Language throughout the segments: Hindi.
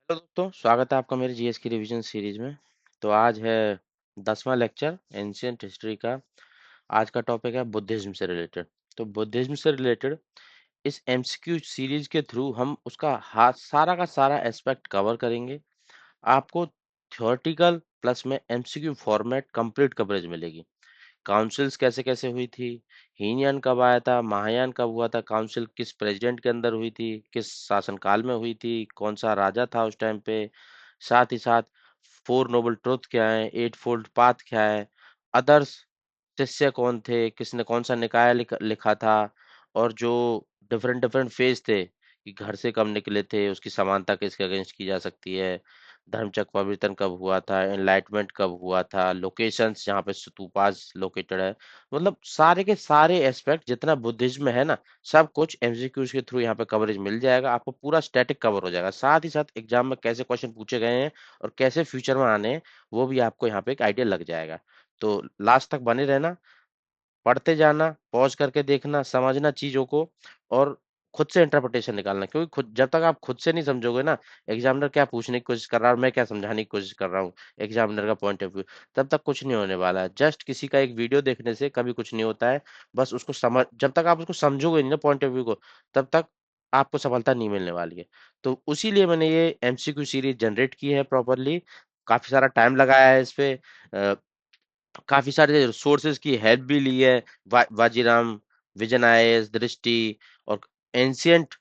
हेलो दोस्तों, स्वागत है आपका मेरे जीएस की रिवीजन सीरीज में। तो आज है 10वां लेक्चर एंशियंट हिस्ट्री का। आज का टॉपिक है बुद्धिज्म से रिलेटेड। तो बुद्धिज्म से रिलेटेड इस एमसीक्यू सीरीज के थ्रू हम उसका हाथ सारा का सारा एस्पेक्ट कवर करेंगे। आपको थ्योरेटिकल प्लस में एमसीक्यू फॉर्मेट कंप्लीट कवरेज मिलेगी। काउंसिल्स कैसे कैसे हुई थी, हीनयान कब आया था, महायान कब हुआ था, काउंसिल किस प्रेसिडेंट के अंदर हुई थी, किस शासनकाल में हुई थी, कौन सा राजा था उस टाइम पे, साथ ही साथ फोर नोबल ट्रुथ क्या है, एट फोल्ड पाथ क्या है, अदर्स शिष्य कौन थे, किसने कौन सा निकाय लिखा था, और जो डिफरेंट डिफरेंट फेज थे कि घर से कब निकले थे, उसकी समानता किसके अगेंस्ट की जा सकती है, धर्मचक्र परिवर्तन कब हुआ था, एनलाइटमेंट कब हुआ था, लोकेशंस जहाँ पे स्तूपास लोकेटेड है। मतलब सारे के सारे एस्पेक्ट जितना बुद्धिज्म में है ना, सब कुछ एमसीक्यूज के थ्रू यहाँ पे कवरेज मिल जाएगा आपको, पूरा स्टैटिक कवर हो जाएगा। साथ ही साथ एग्जाम में कैसे क्वेश्चन पूछे गए हैं और कैसे फ्यूचर में आने हैं, वो भी आपको यहाँ पे एक आइडिया लग जाएगा। तो लास्ट तक बने रहना, पढ़ते जाना, पॉज करके देखना, समझना चीजों को, और खुद से इंटरप्रिटेशन निकालना। क्योंकि खुद जब तक आप खुद से नहीं समझोगे ना, एग्जामिनर क्या पूछने की कोशिश कर रहा है और मैं क्या समझाने की कोशिश कर रहा हूँ, एग्जामिनर का पॉइंट ऑफ व्यू, तब तक कुछ नहीं होने वाला है। जस्ट किसी का एक वीडियो देखने से कभी कुछ नहीं होता है। बस उसको समझ, जब तक आप उसको समझोगे नहीं ना पॉइंट ऑफ व्यू को, तब तक आपको सफलता नहीं मिलने वाली है। तो उसी लिए मैंने ये एमसीक्यू सीरीज जनरेट की है प्रॉपरली। काफी सारा टाइम लगाया है इस पे, काफी सारे सोर्सेज की हेल्प भी ली है। वाजीराम, विजन आईएएस, दृष्टि, और एंशियंट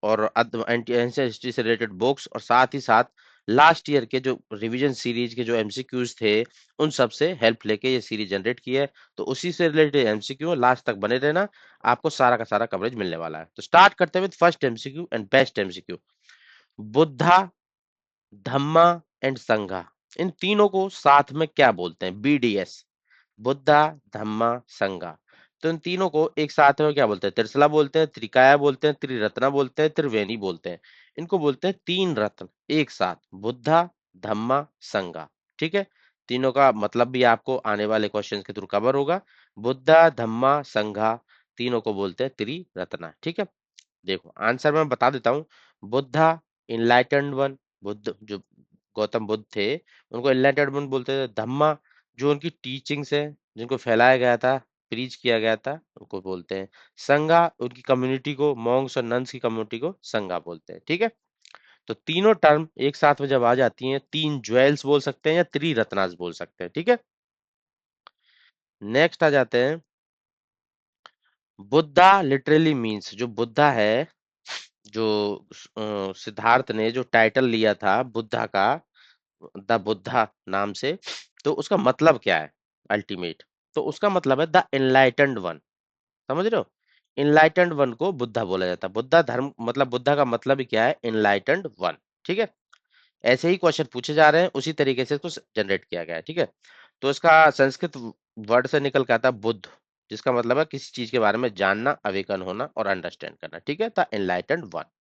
और एंशियंट हिस्ट्री से रिलेटेड बुक्स, और साथ ही साथ लास्ट ईयर के जो रिवीजन सीरीज के जो एमसीक्यूज थे, उन सब से हेल्प लेके ये सीरीज जनरेट की है। तो उसी से रिलेटेड एमसीक्यू, लास्ट तक बने रहना, आपको सारा का सारा कवरेज मिलने वाला है। तो स्टार्ट करते हैं with first MCQ and best MCQ. Buddha, Dhamma and संघा, इन तीनों को साथ में क्या बोलते हैं? बीडीएस, बुद्धा, धम्मा, संघा। तो इन तीनों को एक साथ में क्या बोलते हैं? त्रिशला बोलते हैं, त्रिकाया बोलते हैं, त्रिरत्ना बोलते हैं, त्रिवेणी बोलते हैं। इनको बोलते हैं तीन रत्न एक साथ, बुद्धा, धम्मा, संघा। ठीक है, तीनों का मतलब भी आपको आने वाले क्वेश्चंस के थ्रू कवर होगा। बुद्धा, धम्मा, संघा, तीनों को बोलते हैं त्रिरत्ना। ठीक है, देखो आंसर मैं बता देता हूँ। बुद्धा, इनलाइटेंड वन, बुद्ध जो गौतम बुद्ध थे, उनको इनलाइटेंड वन बोलते थे। धम्मा, जो उनकी टीचिंग्स है, जिनको फैलाया गया था, प्रीच किया गया था, उनको बोलते हैं। संघा, उनकी कम्युनिटी को, मॉन्क्स और नन्स की कम्युनिटी को संघा बोलते हैं। ठीक है, तो तीनों टर्म एक साथ में जब आ जाती हैं, तीन ज्वेल्स बोल सकते हैं या त्रिरत्नास बोल सकते हैं। ठीक है, नेक्स्ट आ जाते हैं। बुद्धा लिटरली मीन्स, जो बुद्धा है, जो सिद्धार्थ ने जो टाइटल लिया था बुद्धा का, द बुद्धा नाम से, तो उसका मतलब क्या है अल्टीमेट? तो उसका मतलब है द एनलाइटेंड वन। समझ रहे हो? एनलाइटेंड वन को बुद्धा बोला जाता है। बुद्धा धर्म मतलब, बुद्धा का मतलब ही क्या है? Enlightened one. ठीक है, ऐसे ही क्वेश्चन पूछे जा रहे हैं, उसी तरीके से इसको जनरेट किया गया है। ठीक है, तो इसका संस्कृत वर्ड से निकल के आता है बुद्ध, जिसका मतलब है किसी चीज के बारे में जानना, अवेकन होना और अंडरस्टैंड करना। ठीक है, द एनलाइटेंड वन।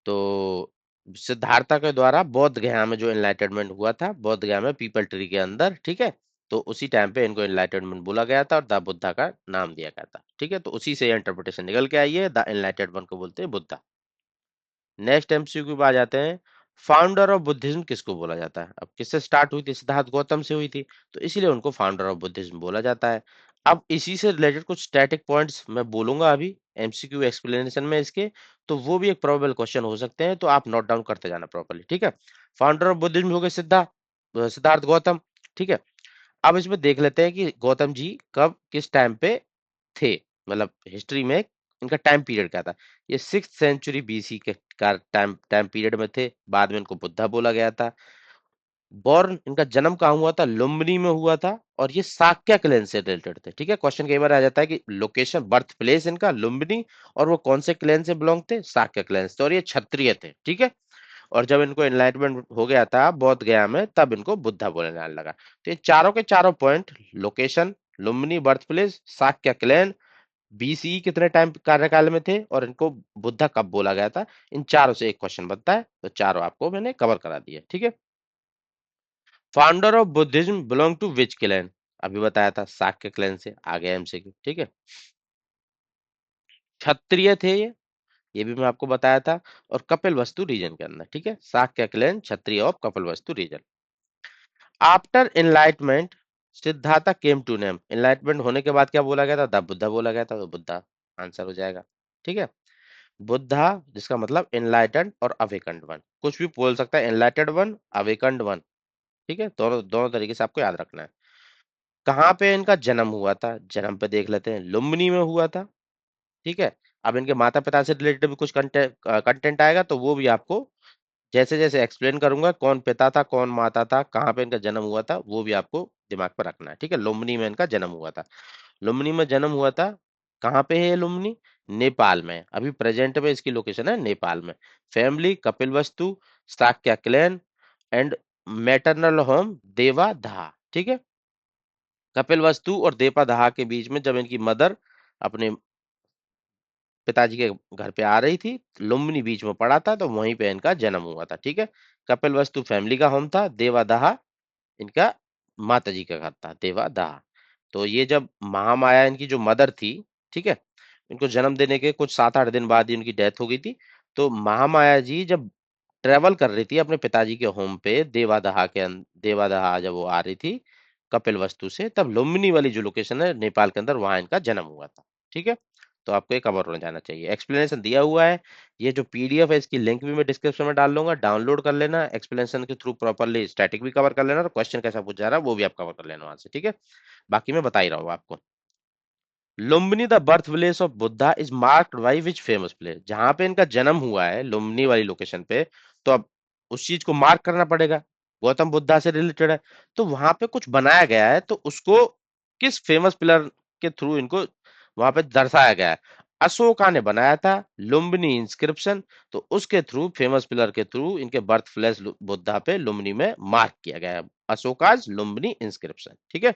तो सिद्धार्था के द्वारा बौद्ध गया में जो एनलाइटनमेंट हुआ था, बौद्ध गया में पीपल ट्री के अंदर। ठीक है, तो उसी टाइम पे इनको एनलाइटनमेंट बोला गया था और द बुद्धा का नाम दिया गया था। ठीक है, तो उसी से इंटरप्रिटेशन निकल के आई है, द एनलाइटेंड को बोलते हैं बुद्धा। नेक्स्ट एमसीक्यू पे आ जाते हैं। फाउंडर ऑफ बुद्धिज्म किसको बोला जाता है? अब किससे स्टार्ट हुई थी? सिद्धार्थ गौतम से हुई थी, तो इसीलिए उनको फाउंडर ऑफ बुद्धिज्म बोला जाता है। अब इसी से रिलेटेड कुछ स्टैटिक पॉइंट्स मैं बोलूंगा अभी एमसीक्यू एक्सप्लेनेशन में इसके, तो वो भी एक प्रोबेबल क्वेश्चन हो सकते हैं, तो आप नोट डाउन करते जाना प्रॉपर्ली। ठीक है, फाउंडर ऑफ बुद्धिज्म हो गए सिद्धार्थ गौतम। ठीक है, अब इसमें देख लेते हैं कि गौतम जी कब किस टाइम पे थे, मतलब हिस्ट्री में इनका टाइम पीरियड क्या था। ये 6th सेंचुरी बीसी के का टाइम टाइम पीरियड में थे, बाद में इनको बुद्धा बोला गया था। बॉर्न, इनका जन्म कहाँ हुआ था? लुम्बिनी में हुआ था, और ये साक्य क्लैन से रिलेटेड थे। ठीक है, क्वेश्चन कई बार आ जाता है कि लोकेशन, बर्थ प्लेस इनका लुम्बिनी, और वो कौन से क्लैन से बिलोंग थे? साक्य क्लैन से, और ये क्षत्रिय थे। ठीक है, और जब इनको एनलाइटमेंट हो गया था बोध गया में, तब इनको बुद्धा बोलने लगा। तो ये चारों के चारों point, location, Lumbini, birth place, Shakya clan, BCE कितने टाइम कार्यकाल में थे, और इनको बुद्धा कब बोला गया था, इन चारों से एक क्वेश्चन बनता है। तो चारों आपको मैंने कवर करा दिया। ठीक है, founder of Buddhism belong to which clan? अभी बताया था शाक्य क्लैन से, आ गया एमसीक्यू। ठीक है, क्षत्रिय थे ये, ये भी मैं आपको बताया था। और कपिलवस्तु रीजन के अंदर, ठीक है, Shakya clan, Kshatriya of Kapilavastu region. After enlightenment Siddhartha came to name, enlightenment होने के बाद क्या बोला गया था? द बुद्धा बोला गया था, तो बुद्धा आंसर हो जाएगा। ठीक है, बुद्धा जिसका मतलब एनलाइटेंड और अवेकन्ड वन, कुछ भी बोल सकता है, एनलाइटेड वन, अवेकन्ड वन। ठीक है, दोनों दोनों तरीके से आपको याद रखना है। कहाँ पे इनका जन्म हुआ था? जन्म पे देख लेते हैं, लुम्बिनी में हुआ था। ठीक है, अब इनके माता पिता से रिलेटेड भी कुछ कंटेंट कंटेंट आएगा, तो वो भी आपको जैसे जैसे एक्सप्लेन करूंगा, कौन पिता था कौन माता था, कहाँ पे इनका जन्म हुआ था, वो भी आपको दिमाग पर रखना है। ठीक है, लुम्बिनी में इनका जन्म हुआ था। लुम्बिनी में जन्म हुआ था। कहाँ पे है ये लुम्बिनी? नेपाल में। अभी प्रेजेंट में इसकी लोकेशन है नेपाल में। Family Kapilavastu, Shakya clan, and maternal home Devadaha. ठीक है, कपिलवस्तु और देवादहा के बीच में जब इनकी मदर अपने पिताजी के घर पे आ रही थी, लुम्बिनी बीच में पड़ा था, तो वहीं पे इनका जन्म हुआ था। ठीक है, कपिलवस्तु फैमिली का होम था, देवादहा इनका माता जी का घर था, देवादहा। तो ये जब महामाया इनकी जो मदर थी, ठीक है, इनको जन्म देने के कुछ 7-8 दिन बाद ही उनकी डेथ हो गई थी। तो महामाया जी जब ट्रेवल कर रही थी अपने पिताजी के होम पे, देवादहा जब वो आ रही थी कपिलवस्तु से, तब लुम्बिनी वाली जो लोकेशन है नेपाल के अंदर, वहां इनका जन्म हुआ था। ठीक है, तो आपको ये कवर होना जाना चाहिए। एक्सप्लेनेशन दिया हुआ है, ये जो पीडीएफ है इसकी लिंक भी मैं डिस्क्रिप्शन में डाल दूंगा, डाउनलोड कर लेना। एक्सप्लेनेशन के थ्रू प्रॉपरली स्टैटिक भी कवर कर लेना, और क्वेश्चन कैसा पूछा जा रहा है वो भी आप कवर कर लेना वहां से। ठीक है, बाकी मैं बता ही रहा हूँ आपको। Lumbini the birth place of Buddha is marked by which famous place, जहां पे इनका जन्म हुआ है लुम्बिनी वाली लोकेशन पे, तो अब उस चीज को मार्क करना पड़ेगा। गौतम बुद्धा से रिलेटेड है, तो वहां पे कुछ बनाया गया है, तो उसको किस फेमस पिलर के थ्रू इनको वहां पे दर्शाया गया है? अशोका ने बनाया था लुम्बिनी इंस्क्रिप्शन, तो उसके थ्रू, फेमस पिलर के थ्रू, इनके बर्थ प्लेस बुद्धा पे लुम्बिनी में मार्क किया गया है, अशोकाज लुम्बिनी इंस्क्रिप्शन। ठीक है,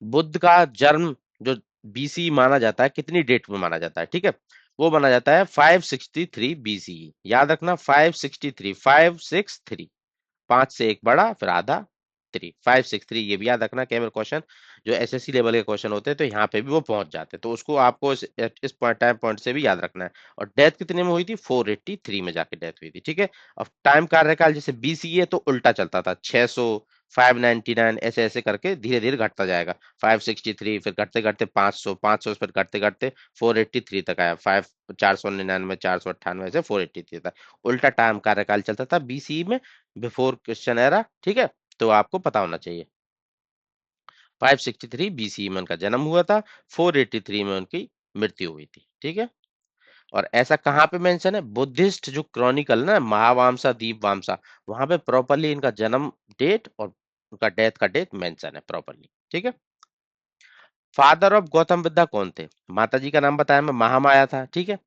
बुद्ध का जन्म जो बीसी माना जाता है, कितनी डेट में माना जाता है? ठीक है, वो माना जाता है 563 बीसीई। याद रखना, 563, 563, 5 से 1 बड़ा फिर आधा 563, ये भी याद रखना। केवल क्वेश्चन जो एसएससी लेवल के क्वेश्चन होते हैं, तो यहाँ पे भी वो पहुंच जाते हैं, तो उसको आपको इस पॉइंट टाइम पॉइंट से भी याद रखना है। और डेथ कितने में हुई थी? 483 में जाके डेथ हुई थी। ठीक है, अब टाइम कार्यकाल जैसे बीसीई है तो उल्टा चलता था, 600, 599, ऐसे ऐसे करके धीरे धीरे घटता जाएगा। 563, फिर घटते घटते 500, 500 फिर घटते घटते 483 तक आया, 499, 498 से 483 तक। उल्टा टाइम कार्यकाल चलता था बीसीई में, बिफोर क्रिश्चियन एरा। ठीक है, तो आपको पता होना चाहिए। 563 बीसीई में उनका जन्म हुआ था, 483 में उनकी मृत्यु हुई थी। ठीक है, और ऐसा कहाँ पे मेंशन है? बुद्धिस्ट जो क्रॉनिकल ना, महावामसा दीप वामसा, वहां पे प्रॉपरली इनका जन्म डेट और उनका डेथ का डेट मेंशन है प्रॉपरली। ठीक है, फादर ऑफ गौतम बुद्धा कौन थे? माता जी का नाम बताया मैं, महामाया था। ठीक है,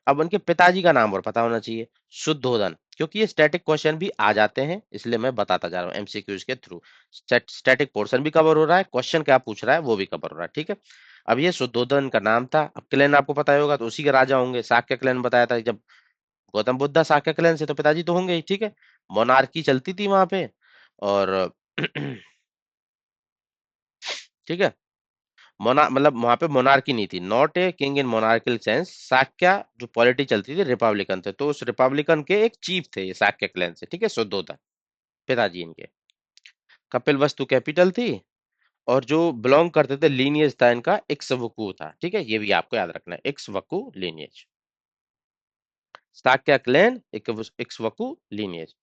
अब उनके पिताजी का नाम और पता होना चाहिए, शुद्धोधन। क्योंकि ये स्टैटिक क्वेश्चन भी आ जाते हैं, इसलिए मैं बताता जा रहा हूँ एमसीक्यूज के थ्रू। स्टैटिक पोर्शन भी कवर हो रहा है, क्वेश्चन क्या पूछ रहा है वो भी कवर हो रहा है। ठीक है, अब ये शुद्धोधन का नाम था। अब क्लैन आपको पता ही होगा, तो उसी के राजा होंगे। शाक्य क्लैन बताया था, जब गौतम बुद्धा शाक्य क्लैन से, तो पिताजी तो होंगे ही। ठीक है, मोनार्की चलती थी वहां पे। और ठीक है, मोना मतलब वहां पे मोनार्की नहीं थी, not a king in monarchal sense. Shakya जो पॉलिटी चलती थी, रिपब्लिकन थे, तो उस रिपब्लिकन के एक चीफ थे ये शाक्य क्लैन से। ठीक है, शुद्धोधन पिताजी इनके। कपिलवस्तु कैपिटल थी, और जो बिलोंग करते थे लीनियज था इनका इक्ष्वाकु था। ठीक है, ये भी आपको याद रखना है, Ikshvaku lineage. Shakya clan, Ikshvaku lineage.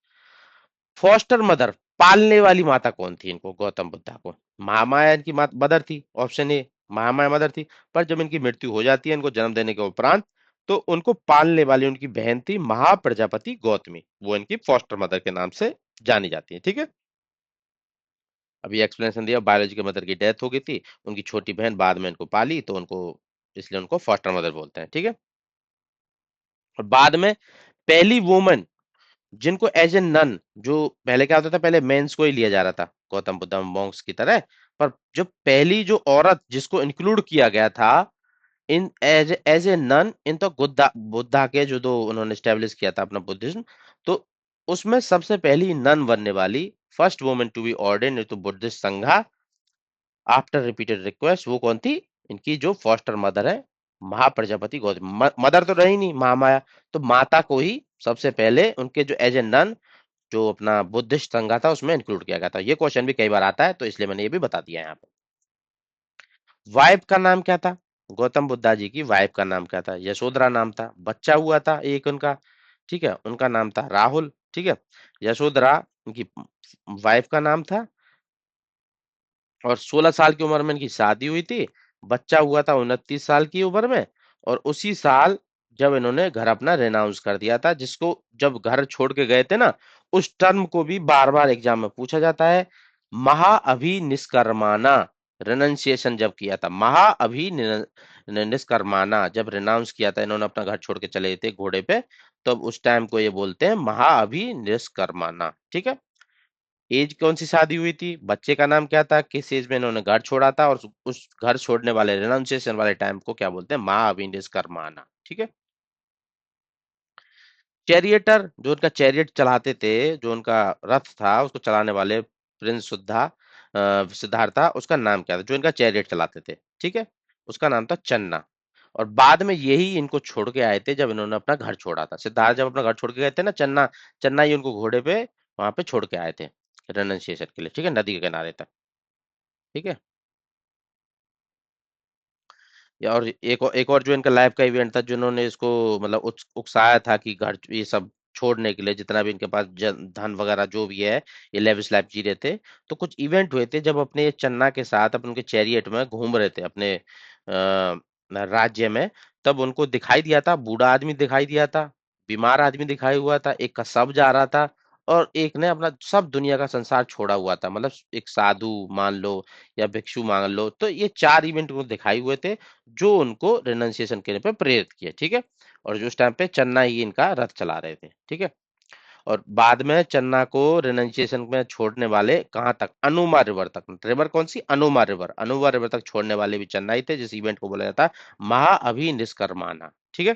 Foster mother, पालने वाली माता कौन थी इनको, गौतम बुद्धा को? महामाया इनकी मदर थी, ऑप्शन ए महामाया मदर थी। पर जब इनकी मृत्यु हो जाती है इनको जन्म देने के उपरांत, तो उनको पालने वाली उनकी बहन थी महाप्रजापति गौतमी, वो इनकी फॉस्टर मदर के नाम से जानी जाती है। ठीक है, अभी एक्सप्लेनेशन दिया, बायोलॉजिकल मदर की डेथ हो गई थी, उनकी छोटी बहन बाद में इनको पाली, तो उनको इसलिए उनको फॉस्टर मदर बोलते हैं। ठीक है, और बाद में पहली वुमन जिनको एज ए नन, जो पहले क्या होता था, पहले मेंस को ही लिया जा रहा था गौतम बुद्ध मॉन्क्स की तरह, पर जो पहली जो औरत जिसको इंक्लूड किया गया था इन एज ए नन इन, तो बुद्धा बुद्धा के जो दो उन्होंने स्टेब्लिश किया था अपना बुद्धिज्म, तो उसमें सबसे पहली नन बनने वाली, first woman to be ordain into Buddhist Sangha after repeated request, वो कौन थी? इनकी जो फॉस्टर मदर है, महाप्रजापति गौतमी। मदर तो रही नहीं, महामाया। तो माता को ही सबसे पहले उनके जो एज ए नन, जो अपना बुद्धिस्ट संघ था उसमें इंक्लूड किया गया था। ये क्वेश्चन भी कई बार आता है, तो इसलिए मैंने ये भी बता दिया है यहाँ पे। वाइफ का नाम क्या था? गौतम बुद्धा जी की वाइफ का नाम क्या था? यशोधरा नाम था। बच्चा हुआ था एक उनका, ठीक है, उनका नाम था राहुल, ठीक है। यशोधरा उनकी वाइफ का नाम था, और 16 साल की उम्र में इनकी शादी हुई थी। बच्चा हुआ था 29 साल की उम्र में। और उसी साल जब इन्होंने घर अपना रेनाउंस कर दिया था, जिसको जब घर छोड़ के गए थे ना, उस टर्म को भी बार बार एग्जाम में पूछा जाता है। महाअभिनिष्कर्माना, रेनंसिएशन जब किया था, निष्कर्माना, जब रेनाउंस किया था, इन्होंने अपना घर छोड़ के चले थे घोड़े पे, तब उस टाइम को ये बोलते हैं महाअभिनिष्कर्माना, ठीक है। एज कौन सी शादी हुई थी, बच्चे का नाम क्या था, किस एज में इन्होंने घर छोड़ा था, और उस घर छोड़ने वाले रेनाउंसिएशन वाले टाइम को क्या बोलते हैं? महाअभिनिष्कर्माना, ठीक है। चैरियटर, जो उनका चैरियट चलाते थे, जो उनका रथ था, उसको चलाने वाले प्रिंस सिद्धार्था, उसका नाम क्या था जो इनका चैरियट चलाते थे? ठीक है, उसका नाम था चन्ना। और बाद में यही इनको छोड़ के आए थे, जब इन्होंने अपना घर छोड़ा था। सिद्धार्थ जब अपना घर छोड़ के गए थे ना, चन्ना, चन्ना ही उनको घोड़े पे वहां पे छोड़ के आए थे रेनंसिएशन के लिए, ठीक है, नदी के किनारे तक, ठीक है। या और एक और जो इनका लाइफ का इवेंट था, जिन्होंने इसको मतलब उकसाया था कि घर ये सब छोड़ने के लिए, जितना भी इनके पास धन वगैरह जो भी है, ये लेविश लाइफ जी रहे थे। तो कुछ इवेंट हुए थे जब अपने ये चन्ना के साथ अपने उनके चैरियट में घूम रहे थे अपने राज्य में। तब उनको दिखाई दिया था, बूढ़ा आदमी दिखाई दिया था, बीमार आदमी दिखाई हुआ था, एक का शव जा रहा था, और एक ने अपना सब दुनिया का संसार छोड़ा हुआ था, मतलब एक साधु मान लो या भिक्षु मान लो। तो ये चार इवेंट उनको दिखाई हुए थे, जो उनको रेनंसिएशन करने पे प्रेरित किए, ठीक है। और जो उस टाइम पे चन्ना ही इनका रथ चला रहे थे, ठीक है। और बाद में चन्ना को रेनंसिएशन में छोड़ने वाले कहाँ तक? अनुमा रिवर तक। रिवर कौन सी? अनुमा रिवर। अनुमा रिवर तक छोड़ने वाले भी चन्ना ही थे, जिस इवेंट को बोला जाता है महाअभिनिष्कर्माना, ठीक है।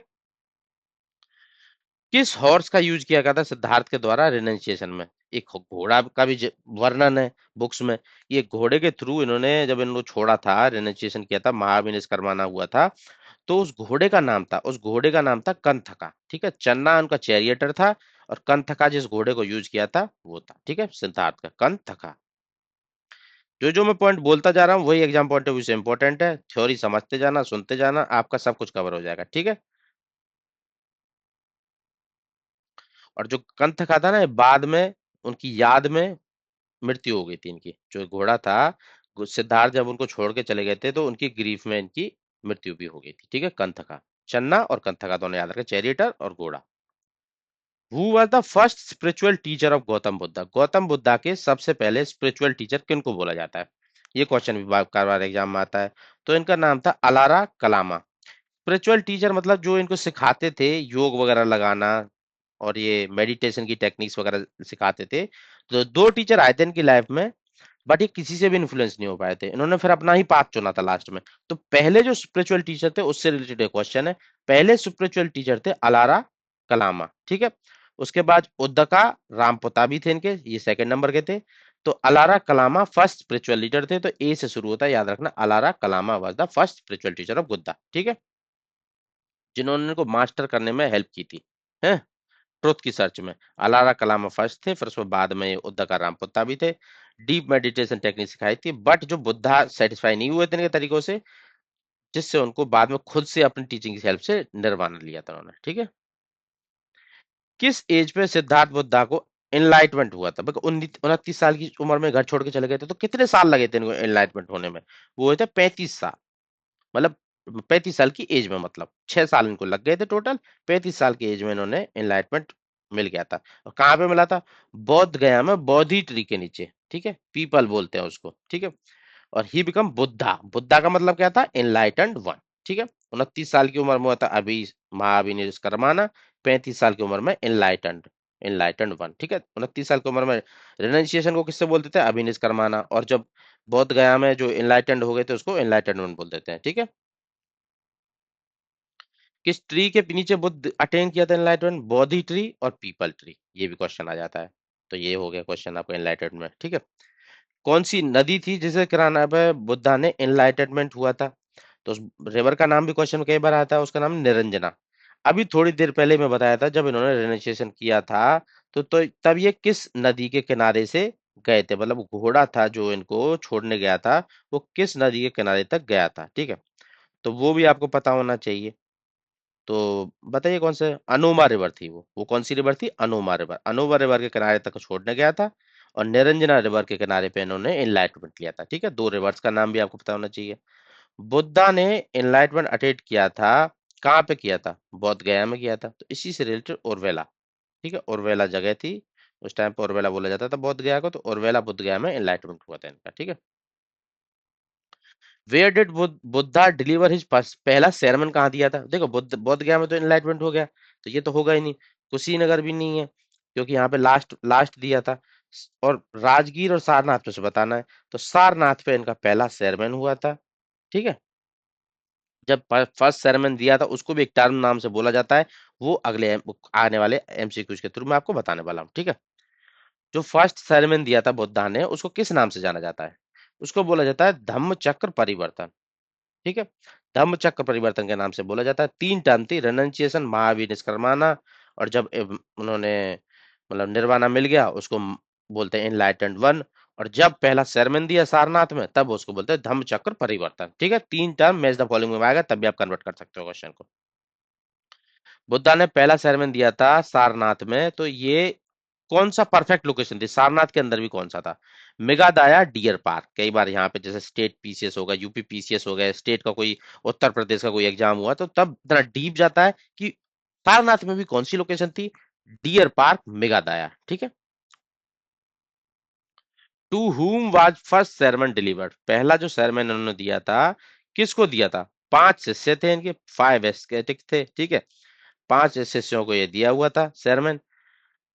किस हॉर्स का यूज किया गया था सिद्धार्थ के द्वारा रेनंसिएशन में? एक घोड़ा का भी वर्णन है बुक्स में। ये घोड़े के थ्रू इन्होंने जब इनको छोड़ा था, रेनंसिएशन किया था, महाविनिष्कर्माना हुआ था, तो उस घोड़े का नाम था, उस घोड़े का नाम था कंथका, ठीक है। चन्ना उनका चैरियटर था, और कंथका जिस घोड़े को यूज किया था वो था, ठीक है, सिद्धार्थ का कंथका। जो जो मैं पॉइंट बोलता जा रहा हूँ वही एग्जाम पॉइंट ऑफ व्यू से इंपॉर्टेंट है। थ्योरी समझते जाना, सुनते जाना, आपका सब कुछ कवर हो जाएगा, ठीक है। और जो कंथका था ना, बाद में उनकी याद में मृत्यु हो गई थी इनकी। जो घोड़ा था, सिद्धार्थ जब उनको छोड़ के चले गए थे, तो उनकी ग्रीफ में इनकी मृत्यु भी हो गई थी, ठीक है। कंथका, चन्ना और कंथका दोनों याद रखें, चैरियटर और घोड़ा। Who was the first spiritual teacher of Gautam Buddha? Gautam Buddha के सबसे पहले स्पिरिचुअल टीचर किनको बोला जाता है? ये क्वेश्चन भी बार बार एग्जाम में आता है। तो इनका नाम था अलारा कलामा। स्पिरिचुअल टीचर मतलब जो इनको सिखाते थे योग वगैरह लगाना, और ये मेडिटेशन की टेक्निक्स वगैरह सिखाते थे। तो दो टीचर आए थे इनकी लाइफ में, बट ये किसी से भी इन्फ्लुएंस नहीं हो पाए थे। इन्होंने फिर अपना ही पाथ चुना था लास्ट में। तो पहले जो स्पिरिचुअल टीचर थे, उससे रिलेटेड क्वेश्चन है। पहले स्पिरिचुअल टीचर थे अलारा कलामा, ठीक है। उसके बाद उद्दका रामपोताबी थे इनके, ये सेकंड नंबर के थे। तो Alara Kalama first spiritual leader थे, तो ए से शुरू होता है, याद रखना। Alara Kalama was the first spiritual teacher of Buddha, ठीक है, जिन्होंने इनको मास्टर करने में हेल्प की थी, है, ट्रुथ की सर्च में। अलारा कलामा फर्स्ट थे, फिर उसमें बाद में उद्दका रामपुत्ता भी थे। डीप मेडिटेशन टेक्निक सिखाई थी, बट जो बुद्धा सेटिस्फाई नहीं हुए थे इनके तरीकों से, जिससे उनको बाद में खुद से अपनी टीचिंग की हेल्प से निर्वाण लिया था उन्होंने, ठीक है। किस एज पे सिद्धार्थ बुद्धा को एनलाइटमेंट हुआ था? 29 साल की उम्र में घर छोड़ के चले गए थे, तो कितने साल लगे थे इनको एनलाइटमेंट होने में? वो हुए थे 35 साल। मतलब 35 साल की एज में, मतलब 6 साल इनको लग गए थे टोटल। 35 साल की एज में इन्होंने एनलाइटमेंट मिल गया था। और कहाँ पे मिला था? बौद्ध गया में बोधि ट्री के नीचे, ठीक है, पीपल बोलते हैं उसको, ठीक है। और ही बिकम बुद्धा। बुद्धा का मतलब क्या था? एनलाइटेंड वन, ठीक है। 29 साल की उम्र में होता अभी महाविनिष्कर्माना। 35 साल की उम्र में एनलाइटेंड, एनलाइटेंड वन, ठीक है। 29 साल की उम्र में रेनाउंसिएशन को किससे बोलते थे? अभिनिष्कर्माना। और जब बौद्ध गया में जो एनलाइटेंड हो गए थे, उसको एनलाइटेंड वन बोल देते हैं, ठीक है। किस ट्री के नीचे बुद्ध अटेन किया था एनलाइटमेंट? बोधि ट्री और पीपल ट्री। ये भी क्वेश्चन आ जाता है। तो ये हो गया क्वेश्चन आपका एनलाइटमेंट, ठीक है। कौन सी नदी थी जिसे किनारे पे बुद्धा ने एनलाइटमेंट हुआ था? तो उस रिवर का नाम भी क्वेश्चन में कई बार आता है, उसका नाम निरंजना। अभी थोड़ी देर पहले मैं बताया था, जब इन्होंने रेनेसांस किया था तो तब ये किस नदी के किनारे से गए थे, मतलब घोड़ा था जो इनको छोड़ने गया था, वो किस नदी के किनारे तक गया था, ठीक है। तो वो भी आपको पता होना चाहिए। तो बताइए कौन से, अनोमा रिवर थी वो कौन सी रिवर थी, अनोमा रिवर। अनोमा रिवर के किनारे तक छोड़ने गया था, और निरंजना रिवर के किनारे पे इन्होंने एनलाइटमेंट लिया था, ठीक है। दो रिवर्स का नाम भी आपको पता होना चाहिए। बुद्धा ने एनलाइटमेंट अटेट किया था, कहाँ पे किया था, बोध गया में किया था। तो इसी से रिलेटेड उर्वेला, ठीक है, उर्वेला जगह थी, उस टाइम पे उर्वेला बोला जाता था बोध गया को, तो उर्वेला बुद्ध गया में एनलाइटमेंट हुआ था इनका, ठीक है। Where did Buddha deliver his पहला sermon कहाँ दिया था, देखो बुद्ध बोध गया में तो एनलाइटमेंट हो गया, तो ये तो होगा ही नहीं। कुशीनगर भी नहीं है, क्योंकि यहाँ पे लास्ट लास्ट दिया था। और राजगीर और सारनाथ पे से बताना है, तो सारनाथ पे इनका पहला sermon हुआ था, ठीक है। जब फर्स्ट sermon दिया था, उसको भी एक टर्म नाम से बोला जाता है, वो अगले आने वाले एमसीक्यूज के थ्रू मैं आपको बताने वाला हूँ, ठीक है। जो फर्स्ट sermon दिया था बुद्धा ने, उसको किस नाम से जाना जाता है, उसको बोला जाता है धम्म चक्र परिवर्तन, ठीक है। धम्म चक्र परिवर्तन के नाम से बोला जाता है। तीन टर्म थी, रेनंसिएशन, महावीर निष्कर्माना, और जब उन्होंने मतलब निर्वाणा मिल गया, उसको बोलते हैं एनलाइटेंड वन। और जब पहला sermon दिया सारनाथ में, तब उसको बोलते हैं धम्म चक्र परिवर्तन, ठीक है। तीन टर्म मैच द फॉलोइंग में आएगा, तब भी आप कन्वर्ट कर सकते हो क्वेश्चन को। बुद्धा ने पहला sermon दिया था सारनाथ में, तो ये कौन सा परफेक्ट लोकेशन थी, सारनाथ के अंदर भी कौन सा था, मेघादाया डियर पार्क। कई बार यहाँ पे जैसे स्टेट पीसीएस होगा, यूपी पीसीएस हो गया, स्टेट का कोई, उत्तर प्रदेश का कोई एग्जाम हुआ, तो तब इतना डीप जाता है कि सारनाथ में भी कौन सी लोकेशन थी, डियर पार्क मेघादाया, ठीक है। To whom was first sermon delivered, पहला जो sermon उन्होंने दिया था, किसको दिया था, पांच शिष्य थे इनके, फाइव एस्केटिक थे, ठीक है। पांच शिष्यों को ये दिया हुआ था sermon।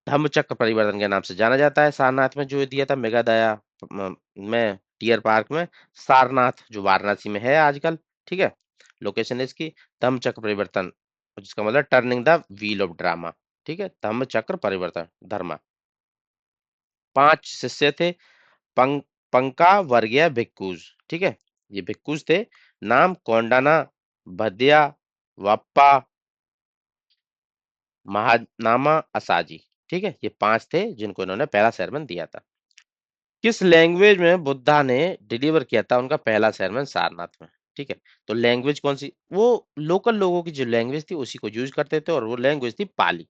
धम्मचक्र परिवर्तन के नाम से जाना जाता है, सारनाथ में जो दिया था मेघादया में, डियर पार्क में, सारनाथ जो वाराणसी में है आजकल, ठीक है, लोकेशन इसकी। धम्मचक्र परिवर्तन, जिसका मतलब turning the wheel of drama, ठीक है, धम्मचक्र परिवर्तन धर्मा। पांच शिष्य थे, पंका वर्गीय भिक्खुज, ठीक है, ये भिक्खुज थे। नाम कोंडाना, भद्या, वप्पा, महानामा, असाजी, ठीक है। ये पांच थे जिनको इन्होंने पहला sermon दिया था। किस लैंग्वेज में बुद्धा ने डिलीवर किया था उनका पहला sermon सारनाथ में, ठीक है। तो लैंग्वेज कौन सी, वो लोकल लोगों की जो लैंग्वेज थी उसी को यूज करते थे, और वो लैंग्वेज थी पाली।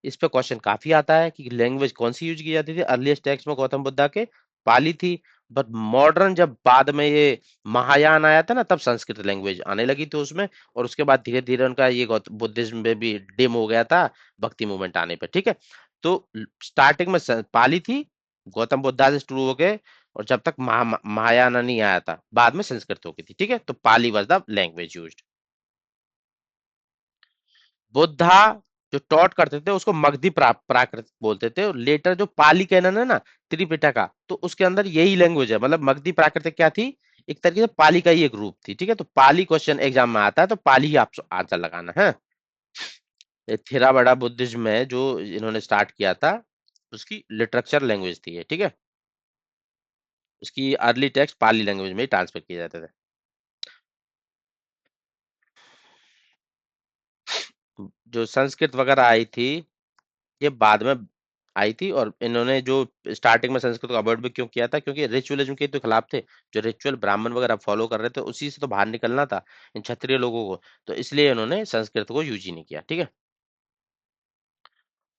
इस पे क्वेश्चन काफी आता है कि लैंग्वेज कौन सी यूज की जाती थी, अर्लीस्ट टेक्स्ट में गौतम बुद्धा के पाली थी। बट मॉडर्न जब बाद में ये महायान आया था ना, तब संस्कृत लैंग्वेज आने लगी थी उसमें, और उसके बाद धीरे धीरे उनका ये बुद्धिज्म में भी डिम हो गया था, भक्ति मूवमेंट आने पे, ठीक है। तो स्टार्टिंग में पाली थी, गौतम बुद्धा से शुरू हो गए, और जब तक महायान नहीं आया था, बाद में संस्कृत हो गई थी, ठीक है। तो Pali was the language used. Buddha जो टॉट करते थे उसको मगधी प्राकृत बोलते थे, और लेटर जो पाली कैनन है ना, त्रिपिटका, तो उसके अंदर यही लैंग्वेज है, मतलब मगधी प्राकृतिक क्या थी, एक तरीके से पाली का ही एक रूप थी, ठीक है। तो पाली क्वेश्चन एग्जाम में आता है, तो पाली ही आप आंसर लगाना है। ये थेरावाड़ा बुद्धिज्म में जो इन्होंने स्टार्ट किया था, उसकी लिटरेचर लैंग्वेज थी ये, ठीक है। उसकी अर्ली टेक्स्ट पाली लैंग्वेज में ही ट्रांसफर किए जाते थे। जो संस्कृत वगैरह आई थी, ये बाद में आई थी, और इन्होंने जो स्टार्टिंग में संस्कृत को अवॉइड भी क्यों किया था, क्योंकि रिचुअलिज्म के तो खिलाफ थे। जो रिचुअल ब्राह्मण वगैरह फॉलो कर रहे थे, उसी से तो बाहर निकलना था इन क्षत्रिय लोगों को, तो इसलिए उन्होंने संस्कृत को यूज ही नहीं किया, ठीक है।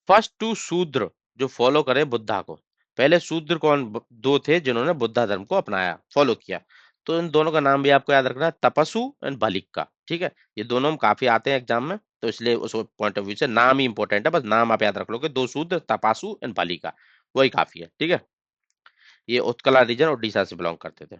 फर्स्ट टू शूद्र जो फॉलो करे बुद्धा को, पहले शूद्र कौन, दो थे जिन्होंने बुद्धा धर्म को अपनाया, फॉलो किया। तो इन दोनों का नाम भी आपको याद रखना है, तपस्सु एंड भलिक्का, ठीक है। ये दोनों में काफी आते हैं एग्जाम में, तो इसलिए उस पॉइंट ऑफ व्यू से नाम ही इंपॉर्टेंट है, बस नाम आप याद रख लोगे, दो शूद्र, तपासु एंड भलिका, वही काफी है, ठीक है। ये उत्कला रीजन उड़ीसा से बिलोंग करते थे।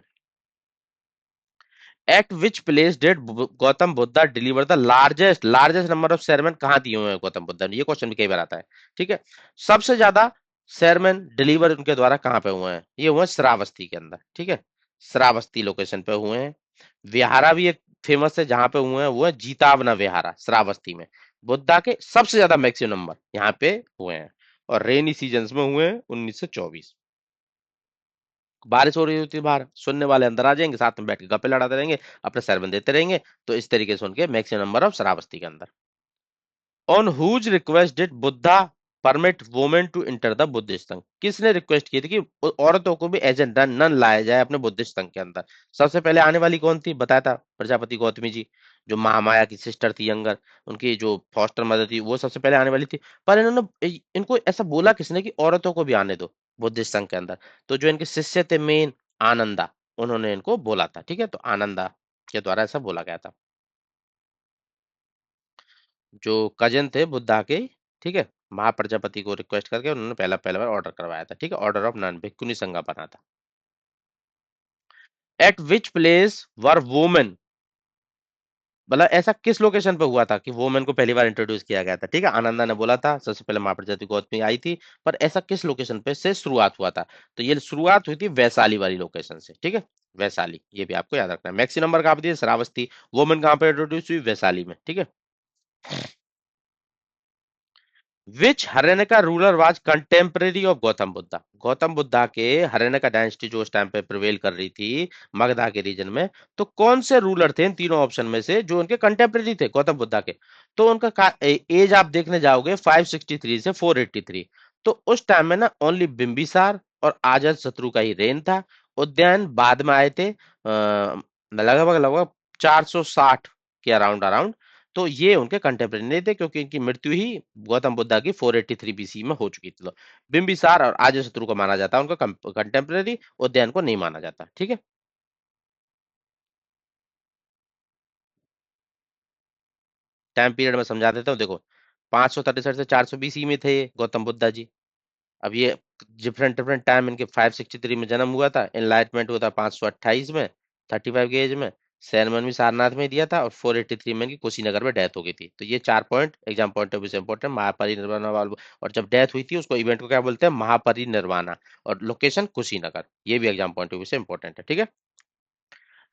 Eight which place dead Gautam Buddha deliver the largest number of sermon, कहाँ दिए हुए हैं गौतम बुद्धा ने, ये क्वेश्चन भी कई बार आता है, ठीक है। सबसे ज्यादा sermon डिलीवर उनके द्वारा कहाँ पे हुए हैं, ये हुए हैं श्रावस्ती के अंदर, ठीक है। श्रावस्ती लोकेशन पे हुए हैं। विहारा भी एक फेमस है जहां पे हुए हैं, वो है जीतावना विहारा श्रावस्ती में। बुद्धा के सबसे ज्यादा मैक्सिमम नंबर यहाँ पे हुए हैं, और रेनी सीजन्स में हुए हैं 1924। बारिश हो रही होती है बाहर, सुनने वाले अंदर आ जाएंगे, साथ में बैठ के गप्पे लड़ाते रहेंगे, अपने सरबन देते रहेंगे। तो इस तरीके से उनके मैक्सिमम नंबर ऑफ श्रावस्ती के अंदर। On whose request did Buddha permit women to enter the Buddhist Sangha? किसने रिक्वेस्ट की थी कि औरतों को भी एज ए नन नन लाया जाए अपने बुद्धिस्ट संघ के अंदर? सबसे पहले आने वाली कौन थी, बताया था, प्रजापति गौतमी जी, जो महामाया की सिस्टर थी यंगर, उनकी जो फॉस्टर मदर थी, वो सबसे पहले आने वाली थी। पर इन्होंने इनको ऐसा बोला किसने कि औरतों को भी आने दो बुद्धिस्ट संघ के अंदर? तो जो इनके शिष्य थे मेन, आनंदा, उन्होंने इनको बोला था। ठीक है, तो आनंदा के द्वारा ऐसा बोला गया था, जो कजन थे बुद्धा के। ठीक है, महाप्रजापति को रिक्वेस्ट करके उन्होंने पहला पहला बार ऑर्डर करवाया था। ठीक है, ऑर्डर ऑफ नन, भिक्खुनी संघ बना था। Eight which place were women, मतलब ऐसा किस लोकेशन पे हुआ था कि वुमेन को पहली बार इंट्रोड्यूस किया गया था? ठीक है, आनंदा ने बोला था सबसे पहले महाप्रजापति गौतमी आई थी, पर ऐसा किस लोकेशन पे से शुरुआत हुआ था? तो ये शुरुआत हुई थी वैशाली वाली लोकेशन से। ठीक है, वैशाली, ये भी आपको याद रखना है। मैक्सिमम नंबर कहाँ पे दिए, श्रावस्ती। वुमेन कहाँ पे इंट्रोड्यूस हुई, वैशाली में। ठीक है। Which Haryana ruler was contemporary of Gautam Buddha? Gautam Buddha के हरियाणा का डायनेस्टी जो उस टाइम पे प्रिवेल कर रही थी मगधा के रीजन में, तो कौन से रूलर थे इन तीनों ऑप्शन में से जो उनके कंटेम्परेरी थे गौतम बुद्धा के? तो उनका एज आप देखने जाओगे 563 से 483। तो उस टाइम में ना ओनली बिंबिसार और अजात शत्रु का ही रेन था। उद्यान बाद में आए थे, लगभग लगभग 460 के अराउंड अराउंड। तो ये उनके कंटेम्परेरी नहीं थे, क्योंकि इनकी मृत्यु ही गौतम बुद्धा की 483 बीसी में हो चुकी थी। तो बिंबिसार और अजातशत्रु को माना जाता है उनका कंटेम्परेरी, उदयन को नहीं माना जाता। ठीक है, टाइम पीरियड में समझा देता हूँ, देखो। 563 से 420 में थे ये गौतम बुद्धा जी। अब ये डिफरेंट डिफरेंट टाइम, इनके 563 में जन्म हुआ था, एनलाइटमेंट हुआ था 528 में, 35 की एज में। सेरेमनी भी सारनाथ में ही दिया था, और 483 में इनकी कुशीनगर में डेथ हो गई थी। तो ये 4 point exam point of view से इंपॉर्टेंट, महापरिनिर्वाणा और जब डेथ हुई थी उसको इवेंट को क्या बोलते हैं, महापरिनिर्वाणा। और लोकेशन कुशीनगर, ये भी एग्जाम पॉइंट ऑफ व्यू से इंपॉर्टेंट है। ठीक है,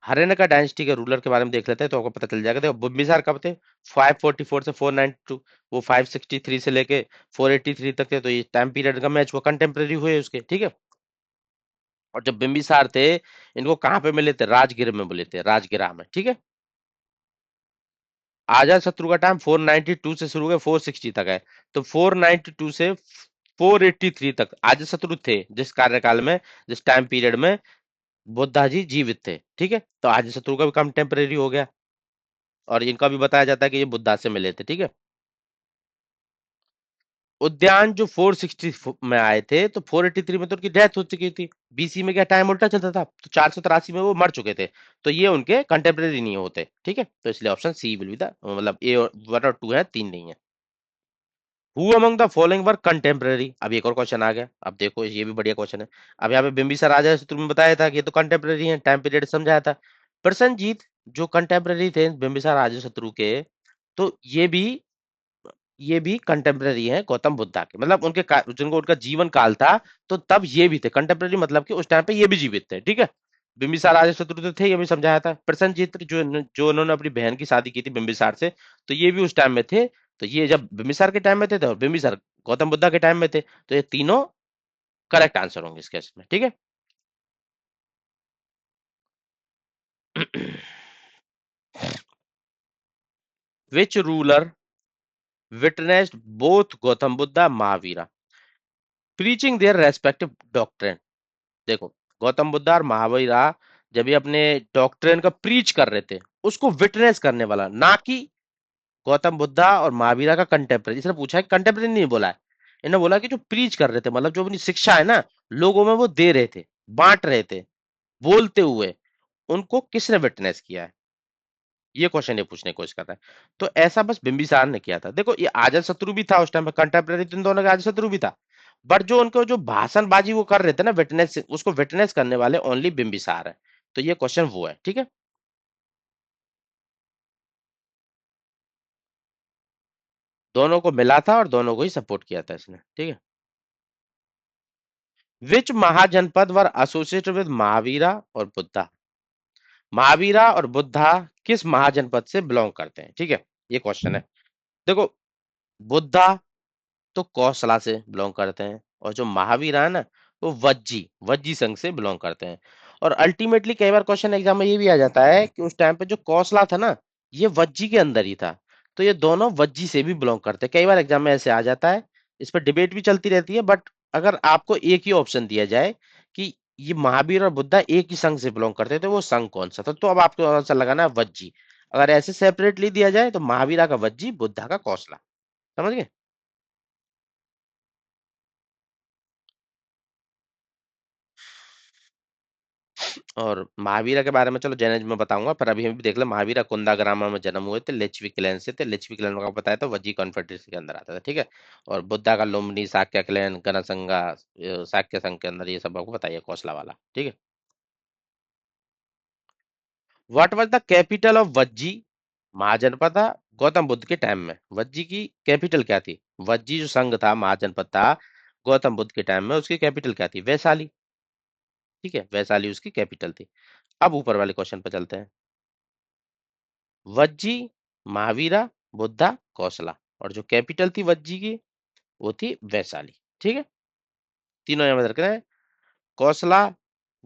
हरियाणा का डायनेस्टी के रूलर के बारे में देख लेते हैं, तो आपको पता चल जाएगा। देखो बिम्बिसार कब थे, 544 से 492। वो 563 से लेके 483 तक थे, तो ये टाइम पीरियड का मैच हुआ, कंटेम्प्रेरी हुए उसके। ठीक है, और जब बिम्बिसार थे, इनको कहाँ पे मिले थे, राजगिर में मिले थे, राजगिरा में। ठीक है, आजाद शत्रु का टाइम 492 से शुरू हुआ 460 तक है। तो 492 से 483 तक आजाद शत्रु थे, जिस कार्यकाल में, जिस टाइम पीरियड में बुद्धा जी जीवित थे। ठीक है, तो आजाद शत्रु का भी काम टेम्परेरी हो गया, और इनका भी बताया जाता है कि ये बुद्धा से मिले थे। ठीक है, उद्यान जो 460 में आए थे, तो 483 में तो उनकी डेथ हो चुकी थी। बीसी में क्या टाइम उल्टा चलता था, तो 483 में वो मर चुके थे। तो ये उनके कंटेम्परेरी नहीं होते। ठीक है, तो इसलिए option C will be the, मतलब ए वन और टू है, तीन नहीं है। Who among the following were contemporary? अब एक और क्वेश्चन आ गया, अब देखो ये भी बढ़िया क्वेश्चन है। अब यहाँ पे बिंबिसार राजा से तुमने बताया था कि ये तो कंटेम्परेरी है, टाइम पीरियड समझाया था। प्रसन्नजीत जो कंटेम्परेरी थे बिंबिसार राजा शत्रु के, तो ये भी कंटेम्परेरी है गौतम बुद्धा के, मतलब उनके जिनको उनका जीवन काल था, तो तब ये भी थे कंटेम्परेरी, मतलब कि उस टाइम पे ये भी जीवित थे। ठीक है, बिंबिसार राजा शत्रु तो थे, ये भी समझाया था। प्रसन्नजीत जो जो उन्होंने अपनी बहन की शादी की थी बिंबिसार से, तो ये भी उस टाइम में थे। तो ये जब बिंबिसार के टाइम में थे, तो बिंबिसार गौतम बुद्धा के टाइम में थे, तो ये तीनों करेक्ट आंसर होंगे इस केस में। ठीक है। Which ruler witnessed both Gautam Buddha Mahavira preaching their respective doctrine? देखो, गौतम बुद्धा और महावीरा जब ये अपने डॉक्ट्रिन का प्रीच कर रहे थे, उसको विटनेस करने वाला, ना कि गौतम बुद्धा और महावीरा का कंटेम्परेरी। इसने पूछा है, कंटेम्परेरी नहीं बोला है, इन्होंने बोला कि जो प्रीच कर रहे थे, मतलब जो अपनी शिक्षा है ना, लोगों में वो दे रहे थे, बांट रहे थे, बोलते हुए, उनको किसने विटनेस किया है? ये क्वेश्चन ये पूछने की कोशिश कर रहा है। तो ऐसा बस बिंबिसार ने किया था। देखो, ये अजात शत्रु भी था उस टाइम पे, कंटेम्परेरी इन दोनों का अजात शत्रु भी था। बट जो उनको जो भाषणबाजी वो कर रहे थे ना, विटनेस, उसको विटनेस करने वाले ओनली बिंबिसार है। तो ये क्वेश्चन वो है। ठीक है, दोनों को मिला था और दोनों को ही सपोर्ट किया था इसने। ठीक है, विच महाजनपद वर एसोसिएटेड विद महावीरा और बुद्धा? महावीरा और बुद्धा किस महाजनपद से बिलोंग करते हैं? ठीक है, ये क्वेश्चन है। देखो, बुद्धा तो कौशला से बिलोंग करते हैं, और जो महावीरा है ना, वो वज्जी वज्जी संघ से बिलोंग करते हैं। और अल्टीमेटली कई बार क्वेश्चन एग्जाम में ये भी आ जाता है कि उस टाइम पे जो कौशला था ना, ये वज्जी के अंदर ही था। तो ये दोनों वज्जी से भी बिलोंग करते हैं, कई बार एग्जाम में ऐसे आ जाता है। इस पर डिबेट भी चलती रहती है, बट अगर आपको एक ही ऑप्शन दिया जाए कि ये महावीर और बुद्धा एक ही संघ से बिलोंग करते थे, वो संघ कौन सा था, तो अब आपको आंसर लगाना है वज्जी। अगर ऐसे सेपरेटली दिया जाए तो महावीरा का वज्जी, बुद्धा का कौशला। समझ गए? और महावीरा के बारे में चलो जैनिज्म में बताऊंगा, पर अभी हम भी देख ले। महावीरा कुंदाग्रामा में जन्म हुए थे, लिच्छवी क्लैन से थे। लिच्छवी क्लैन का बताया तो वज्जी कॉन्फेडरेसी के अंदर आता था, ठीक है। और बुद्धा का लुम्बिनी, शाक्य क्लैन, गणसंगा, शाक्य संघ के अंदर, ये सब आपको बताइए कौशला वाला, ठीक है। What was the capital of Vajji? Mahajanapada था गौतम बुद्ध के टाइम में। वज्जी की कैपिटल क्या थी? वज्जी जो संघ था, महाजनपद था, गौतम बुद्ध के टाइम में उसकी कैपिटल क्या थी? वैशाली। ठीक है, वैशाली उसकी कैपिटल थी। अब ऊपर वाले क्वेश्चन पे चलते हैं। वज्जी, महावीरा, बुद्धा, कौशला, और जो कैपिटल थी वज्जी की, वो थी वैशाली। ठीक है, तीनों यहां रख रहे हैं, कौशला,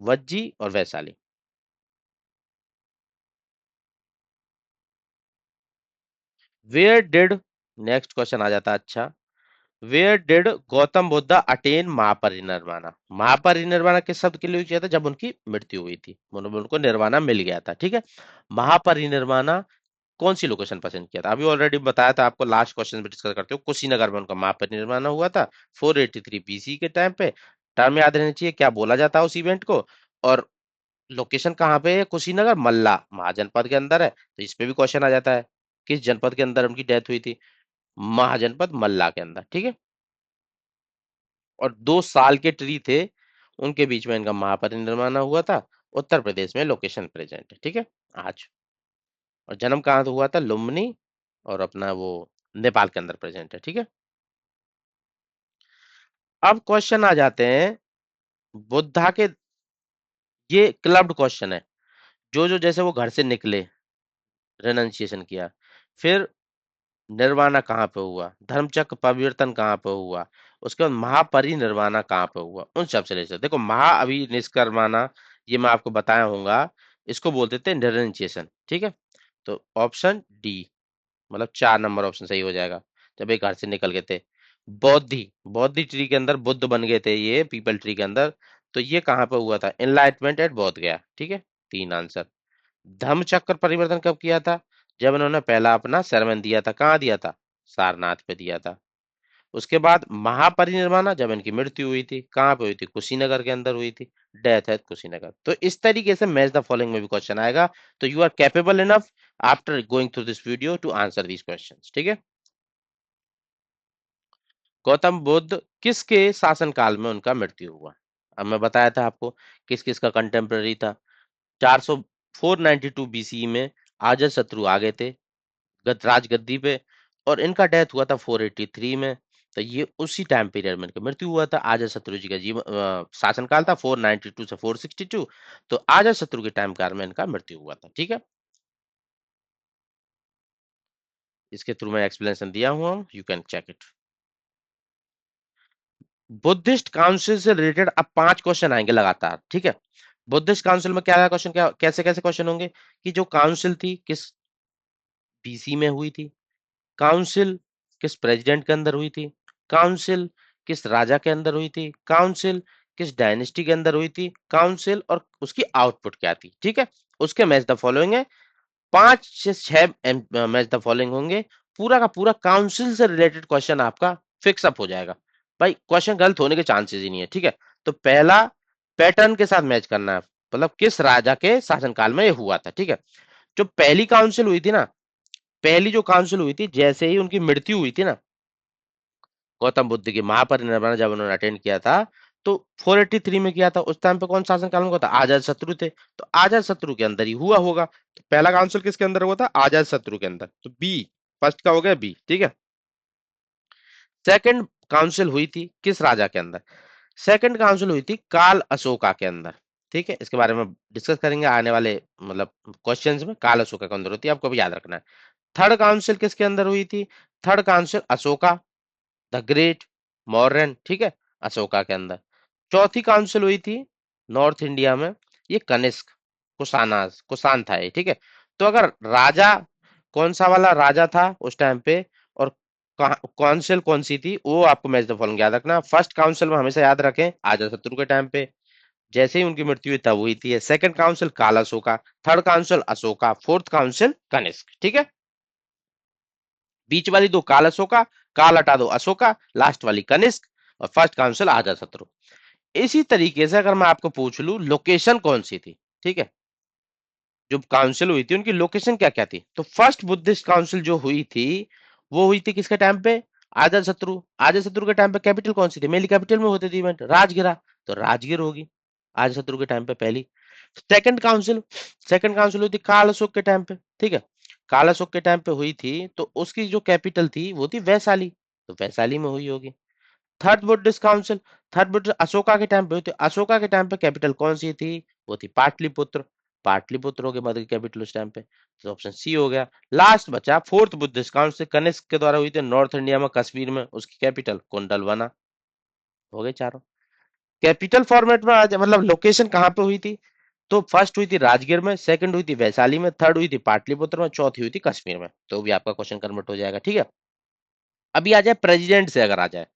वज्जी और Vaishali. Where did, next question आ जाता है, अच्छा, where did Gautam Buddha attain Mahaparinirvana? Mahaparinirvana किस शब्द के लिए यूज किया था? जब उनकी मृत्यु हुई थी, मतलब उनको निर्वाणा मिल गया था, ठीक है। महापरिनिर्वाणा कौन सी लोकेशन पसंद किया था? अभी ऑलरेडी बताया था आपको, लास्ट क्वेश्चन में डिस्कस करते हो, कुशीनगर में उनका महापरिनिर्वाण हुआ था 483 बीसी के टाइम पे। टर्म याद रहनी चाहिए, क्या बोला जाता है उस इवेंट को। और लोकेशन कहाँ पे है? कुशीनगर, मल्ला महाजनपद के अंदर है। तो इस पे भी क्वेश्चन आ जाता है, किस जनपद के अंदर उनकी डेथ हुई थी? महाजनपद मल्ला के अंदर, ठीक है। और 2 साल के ट्री थे, उनके बीच में इनका महापरिनिर्वाण हुआ था। उत्तर प्रदेश में लोकेशन प्रेजेंट है, ठीक है, आज। और जन्म कहाँ से हुआ था? लुम्बिनी, और अपना वो नेपाल के अंदर प्रेजेंट है, ठीक है। अब क्वेश्चन आ जाते हैं बुद्धा के, ये क्लब्ड क्वेश्चन है। जो जो जैसे वो घर से निकले, रेनंसिएशन किया, फिर निर्वाणा कहाँ पे हुआ, धर्मचक्र परिवर्तन कहाँ पे हुआ, उसके बाद महापरिनिर्वाणा कहाँ पे हुआ, उन सब से रिलेटेड देखो। महाअभिनिष्क्रमणा, ये मैं आपको बताया हूंगा, इसको बोलते थे रेनंसिएशन, ठीक है। तो ऑप्शन डी, मतलब 4 नंबर ऑप्शन सही हो जाएगा। जब एक घर से निकल गए थे। बौद्धि, बौद्धि ट्री के अंदर बुद्ध बन गए थे, ये पीपल ट्री के अंदर। तो ये कहाँ पे हुआ था? एनलाइटमेंट एट बोध गया, ठीक है। 3 आंसर। धम्म चक्र परिवर्तन कब किया था? जब इन्होंने पहला अपना सरमन दिया था, कहाँ दिया था? सारनाथ पे दिया था। उसके बाद महापरिनिर्वाणा, जब इनकी मृत्यु हुई थी, कहाँ पे हुई थी? कुशीनगर के अंदर हुई थी। डेथ है कुशीनगर। तो इस तरीके से मैच द फॉलोइंग में भी क्वेश्चन आएगा। तो you are capable enough after going through this video to answer these questions, ठीक है। गौतम बुद्ध किसके शासन काल में उनका मृत्यु हुआ? अब मैं बताया था आपको किस किस का कंटेम्पररी था। 400 492 बीसी में अजात शत्रु आ गए थे राजगद्दी पे, और इनका डेथ हुआ था 483 में। तो ये उसी टाइम पीरियड में इनका मृत्यु हुआ था। अजात शत्रु जी का जीवन शासनकाल था 492 से 462। तो अजात शत्रु के टाइम काल में इनका मृत्यु हुआ था, ठीक है। इसके थ्रू मैं एक्सप्लेनेशन दिया हूँ, you can check it. Buddhist council से रिलेटेड अब 5 क्वेश्चन आएंगे लगातार, ठीक है। बुद्धिस्ट काउंसिल में क्या क्वेश्चन, क्या कैसे कैसे क्वेश्चन होंगे कि जो काउंसिल थी किस बीसी में हुई थी, काउंसिल किस प्रेसिडेंट के अंदर हुई थी, काउंसिल किस राजा के अंदर हुई थी, काउंसिल किस डायनेस्टी के अंदर हुई थी, काउंसिल और उसकी आउटपुट क्या थी, ठीक है। उसके मैच द फॉलोइंग है, 5 से 6 मैच द फॉलोइंग होंगे। पूरा का पूरा काउंसिल से रिलेटेड क्वेश्चन आपका फिक्स अप हो जाएगा। भाई क्वेश्चन गलत होने के चांसेस ही नहीं है, ठीक है। तो पहला पैटर्न के साथ मैच करना है, मतलब किस राजा के शासनकाल में ये हुआ था, ठीक है। जो पहली काउंसिल हुई थी ना, पहली जो काउंसिल हुई थी, जैसे ही उनकी मृत्यु हुई थी ना, गौतम बुद्ध की महापरिनिर्वाण जब उन्होंने अटेंड किया था, तो 483 में किया था। उस टाइम पे कौन शासन काल में हुआ था? आजाद शत्रु थे। तो आजाद शत्रु के अंदर ही हुआ होगा। तो पहला काउंसिल किसके अंदर हुआ था? आजाद शत्रु के अंदर। तो बी, फर्स्ट का हो गया बी, ठीक है। सेकंड काउंसिल हुई थी किस राजा के अंदर? सेकंड काउंसिल हुई थी काल अशोका के अंदर, ठीक है। इसके बारे में डिस्कस करेंगे आने वाले मतलब क्वेश्चंस में। काल अशोका के अंदर होती है, आपको भी याद रखना है। थर्ड काउंसिल किसके अंदर हुई थी? Third council Ashoka the great, Mauryan, ठीक है, अशोका के अंदर। चौथी काउंसिल हुई थी नॉर्थ इंडिया में, ये कनिष्क कुषाण था ये, ठीक है। तो अगर राजा कौन सा वाला राजा था उस टाइम पे, और काउंसिल कौन सी थी, वो आपको मैच द फॉलोइंग याद रखना। फर्स्ट काउंसिल में हमेशा याद रखें अजातशत्रु के टाइम पे, जैसे ही उनकी मृत्यु हुई तब हुई थी। सेकंड काउंसिल काल Ashoka, third council Ashoka, fourth council Kanishka, ठीक है। बीच वाली दो काल अशोका, काल हटा दो अशोका, लास्ट वाली कनिष्क, और फर्स्ट काउंसिल अजातशत्रु। इसी तरीके से अगर मैं आपको पूछ लूं लोकेशन कौन सी थी, ठीक है, जो काउंसिल हुई थी उनकी लोकेशन क्या क्या थी, तो फर्स्ट बुद्धिस्ट काउंसिल जो हुई थी वो हुई थी किसके टाइम पे, आजाद शत्रु। आजाद शत्रु के टाइम पे कैपिटल कौन सी थी, मेनली कैपिटल में होती थी इवेंट, राजगिरा, तो राजगीर होगी आजाद शत्रु के टाइम पे पहली। सेकंड काउंसिल हुई थी काल अशोक के टाइम पे, ठीक है, काल अशोक के टाइम पे हुई थी, तो उसकी जो कैपिटल थी वो थी वैशाली, तो वैशाली में हुई होगी। Third Buddhist council, third Buddha Ashoka के टाइम पे हुई थी, अशोका के टाइम पे कैपिटल कौन सी थी, वो थी पाटलिपुत्र, पाटलिपुत्रों के बाद की कैपिटल उस टाइम पे, तो ऑप्शन सी हो गया। लास्ट बचा फोर्थ बुद्धिस्ट काउंसिल, कनिष्क के द्वारा हुई थी नॉर्थ इंडिया में कश्मीर में, उसकी कैपिटल कुंडलवना। हो गए चारों। कैपिटल फॉर्मेट में आज मतलब लोकेशन कहाँ पे हुई थी, तो फर्स्ट हुई थी राजगीर में, सेकंड हुई थी वैशाली में, थर्ड हुई थी पाटलिपुत्र में, चौथी हुई थी कश्मीर में, तो भी आपका क्वेश्चन कन्वर्ट हो जाएगा, ठीक है। अभी आ जाए प्रेसिडेंट से, अगर आ जाए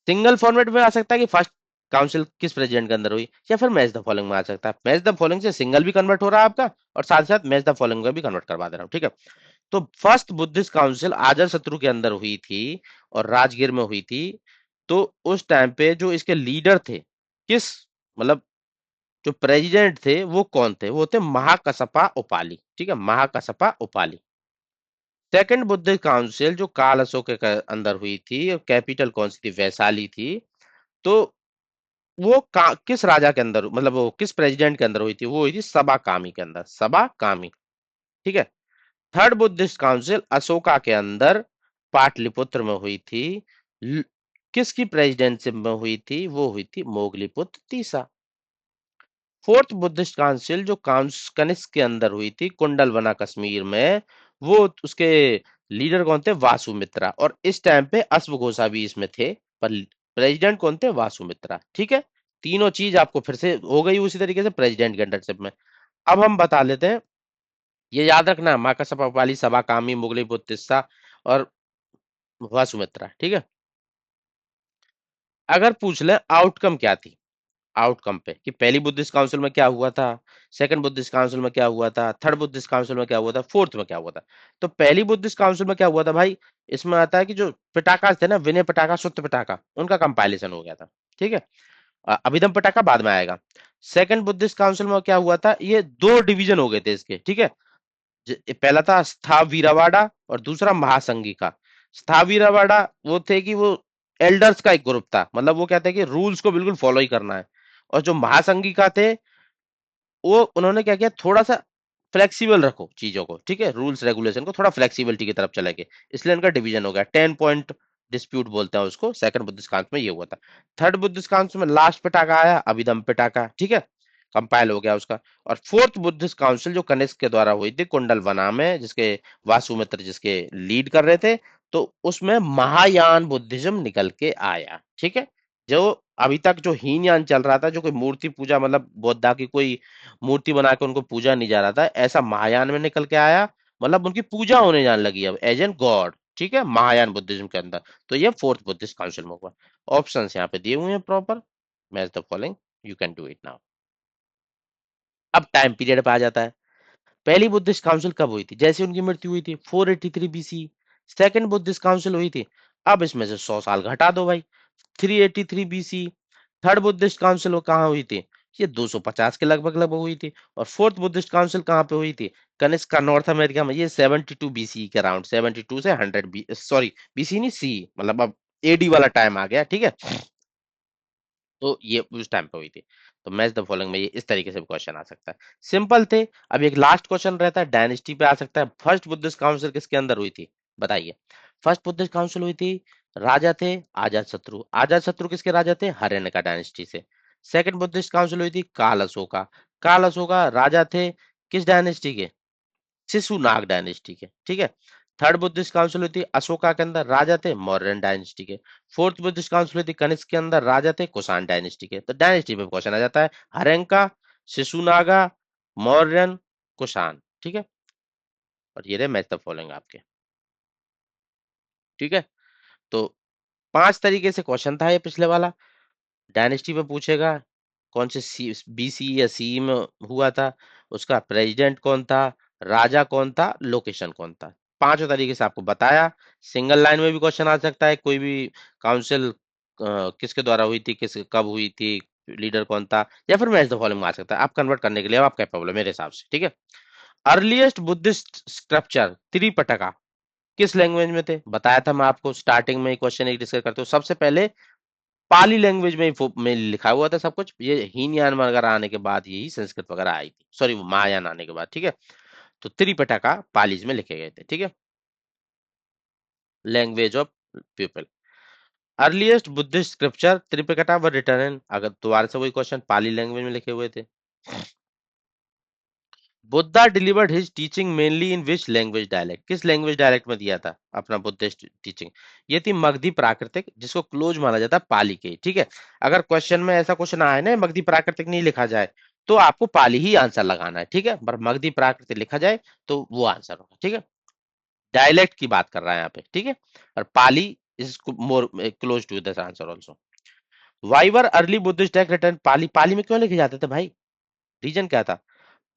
सिंगल फॉर्मेट में आ सकता है कि फर्स्ट काउंसिल किस प्रेसिडेंट के अंदर हुई, या फिर मैच द फॉलोइंग में आ सकता है। मैच द फॉलोइंग से सिंगल भी कन्वर्ट हो रहा है आपका, और साथ साथ मैच द फॉलोइंग में भी कन्वर्ट करवा दे रहा हूँ, ठीक है। तो फर्स्ट बुद्धिस्ट काउंसिल आजर शत्रु के अंदर हुई थी और राजगीर में हुई थी। तो उस टाइम पे जो इसके लीडर थे, किस मतलब जो प्रेसिडेंट थे वो कौन थे, वो थे महाकसपा उपाली, ठीक है, महाकसपा उपाली। सेकंड बुद्धिस्ट काउंसिल जो काल अशोक के अंदर हुई थी, और कैपिटल कौन सी थी, वैशाली थी। तो वो किस राजा के अंदर मतलब वो किस प्रेसिडेंट के अंदर हुई थी, वो हुई थी सबा कामी के अंदर, सबा कामी, ठीक है। थर्ड बुद्धिस्ट काउंसिल अशोका के अंदर पाटलिपुत्र में हुई थी। ल- किसकी प्रेसिडेंसी में हुई थी, वो हुई थी मोगलीपुत्र तीसरा। फोर्थ बुद्धिस्ट काउंसिल जो कनिष्क के अंदर हुई थी कुंडलवना कश्मीर में, वो उसके लीडर कौन थे, वासुमित्रा, और इस टाइम पे अश्वघोषा भी इसमें थे, पर प्रेसिडेंट कौन थे, वासुमित्रा, ठीक है। तीनों चीज आपको फिर से हो गई उसी तरीके से प्रेसिडेंट के अंडरशिप में। अब हम बता लेते हैं, ये याद रखना, माकसपा वाली सभा कामी मुगली बुद्धिस्ता और वासुमित्रा, ठीक है। अगर पूछ ले आउटकम क्या थी, आउटकम पे कि पहली बुद्धिस्ट काउंसिल में क्या हुआ था, सेकंड बुद्धिस्ट काउंसिल में क्या हुआ था, थर्ड बुद्धिस्ट काउंसिल में क्या हुआ था, फोर्थ में क्या हुआ था। तो पहली बुद्धिस्ट काउंसिल में क्या हुआ था भाई, इसमें आता है कि जो पिटाका थे ना, विनय पिटाका सुत्त पिटाका, उनका कंपाइलेशन हो गया था, ठीक है। अभिधम पिटाका बाद में आएगा। सेकंड बुद्धिस्ट काउंसिल में क्या हुआ था, ये दो डिवीजन हो गए थे इसके, ठीक है। पहला था स्थावीरावाडा और दूसरा महासंघिका। स्थावीरावाडा वो थे कि वो एल्डर्स का एक ग्रुप था, मतलब वो कहते हैं कि रूल्स को बिल्कुल फॉलो ही करना है। और जो महासंघिका थे, वो उन्होंने क्या किया, थोड़ा सा फ्लेक्सिबल रखो चीजों को, ठीक है, रूल्स रेगुलेशन को थोड़ा फ्लेक्सिबिलिटी की तरफ चले गए, इसलिए इनका डिवीजन हो गया। 10 पॉइंट डिस्प्यूट बोलते हैं उसको, सेकंड बुद्धिस्ट काउंसिल में ये हुआ था। थर्ड बुद्धिस्ट काउंसिल में लास्ट पिटाका आया, अभिधम पिटाका, ठीक है, कंपाइल हो गया उसका। और फोर्थ बुद्धिस्ट काउंसिल जो कनिष्क के द्वारा हुई थी कुंडलवना में, जिसके वासुमित्र जिसके लीड कर रहे थे, तो उसमें महायान बुद्धिज्म निकल के आया, ठीक है। जो अभी तक जो हीनयान चल रहा था, जो कोई मूर्ति पूजा मतलब बुद्धा की कोई मूर्ति बना के उनको पूजा नहीं जा रहा था, ऐसा महायान में निकल के आया, मतलब उनकी पूजा होने जाने लगी अब एज एन गॉड, ठीक है, महायान बुद्धिज्म के अंदर। तो ये फोर्थ बुद्धिस्ट काउंसिल में हुआ। ऑप्शन यहाँ पे दिए हुए हैं proper, match the following, you can do it now. अब टाइम पीरियड पे आ जाता है। पहली बुद्धिस्ट काउंसिल कब हुई थी, जैसे उनकी मृत्यु हुई थी 483 बीसी। सेकंड बुद्धिस्ट काउंसिल हुई थी, अब इसमें से 100 साल घटा दो भाई, 383 बीसी। थर्ड बुद्धिस्ट काउंसिल वो कहाँ हुई थी, ये 250 के लगभग लगभग हुई थी। और फोर्थ बुद्धिस्ट काउंसिल कहाँ पे हुई थी, कनिष्क का नॉर्थ अमेरिका में, ये 72 बीसी के अराउंड, 72 से 100 बी सॉरी बीसी नहीं सी, मतलब अब एडी वाला टाइम आ गया, ठीक है। तो ये उस टाइम पे हुई थी। तो मैच द फॉलोइंग में ये इस तरीके से क्वेश्चन आ सकता है, सिंपल थे। अब एक लास्ट क्वेश्चन रहता है, डायनेस्टी पे आ सकता है। फर्स्ट बुद्धिस्ट काउंसिल किसके अंदर हुई थी, बताइए। फर्स्ट बुद्धिस्ट काउंसिल हुई थी, राजा थे आजाद शत्रु, आजाद शत्रु किसके राजा थे, हरियाणा का डायनेस्टी से। सेकंड बुद्धिस्ट काउंसिल हुई थी काल अशोका, काल अशोका राजा थे किस डायनेस्टी के, शिशुनाग डायनेस्टी के, ठीक है। थर्ड बुद्धिस्ट काउंसिल हुई थी अशोका के अंदर, राजा थे मौर्यन डायनेस्टी के। फोर्थ बुद्धिस्ट काउंसिल हुई थी कनिष्क के अंदर, राजा थे कुषाण डायनेस्टी के। तो डायनेस्टी पे क्वेश्चन आ जाता है, हरेंका, शिशुनागा, मौर्यन, कुषाण, ठीक है। और ये रहे मैच द फॉलोइंग आपके, ठीक है। तो 5 तरीके से क्वेश्चन था ये पिछले वाला। डायनेस्टी पे पूछेगा कौन से बीसी या सी में हुआ था, उसका प्रेसिडेंट कौन था, राजा कौन था, लोकेशन कौन था। पांचों तरीके से आपको बताया। सिंगल लाइन में भी क्वेश्चन आ सकता है, कोई भी काउंसिल किसके द्वारा हुई थी, किस कब हुई थी, लीडर कौन था, या फिर मैच द फॉलोइंग आ सकता है। आप कन्वर्ट करने के लिए अब आप कैपेबल है मेरे हिसाब से, ठीक है। अर्लीस्ट बुद्धिस्ट स्क्रप्चर त्रिपिटका किस लैंग्वेज में थे, बताया था मैं आपको स्टार्टिंग में क्वेश्चन एक डिस्कस करते हो। सबसे पहले पाली लैंग्वेज में में लिखा हुआ था सब कुछ, ये हीनयान वगैरह आने के बाद यही संस्कृत वगैरह आई थी, सॉरी वो महायान आने के बाद, ठीक है। तो त्रिपिटका पालीज में लिखे गए थे, ठीक है। Language of people. Earliest Buddhist scripture Tripitaka were written in, अगर दोबारा से वही क्वेश्चन, पाली लैंग्वेज में लिखे हुए थे। Buddha delivered his teaching mainly in which language dialect, किस लैंग्वेज डायलेक्ट में दिया था अपना बुद्धिस्ट टीचिंग। ये थी मगधी प्राकृतिक, जिसको क्लोज माना जाता है पाली के, ठीक है। अगर क्वेश्चन में ऐसा क्वेश्चन आए ना मगधी प्राकृतिक नहीं लिखा जाए, तो आपको पाली ही आंसर लगाना है, ठीक है। पर मगधी प्राकृतिक लिखा जाए तो वो आंसर होगा, ठीक है। डायलेक्ट की बात कर रहा है यहाँ पे, ठीक है। और Pali is more close to this answer also. Why were early Buddhist text written Pali, Pali में क्यों लिखे जाते थे भाई, रीजन क्या था।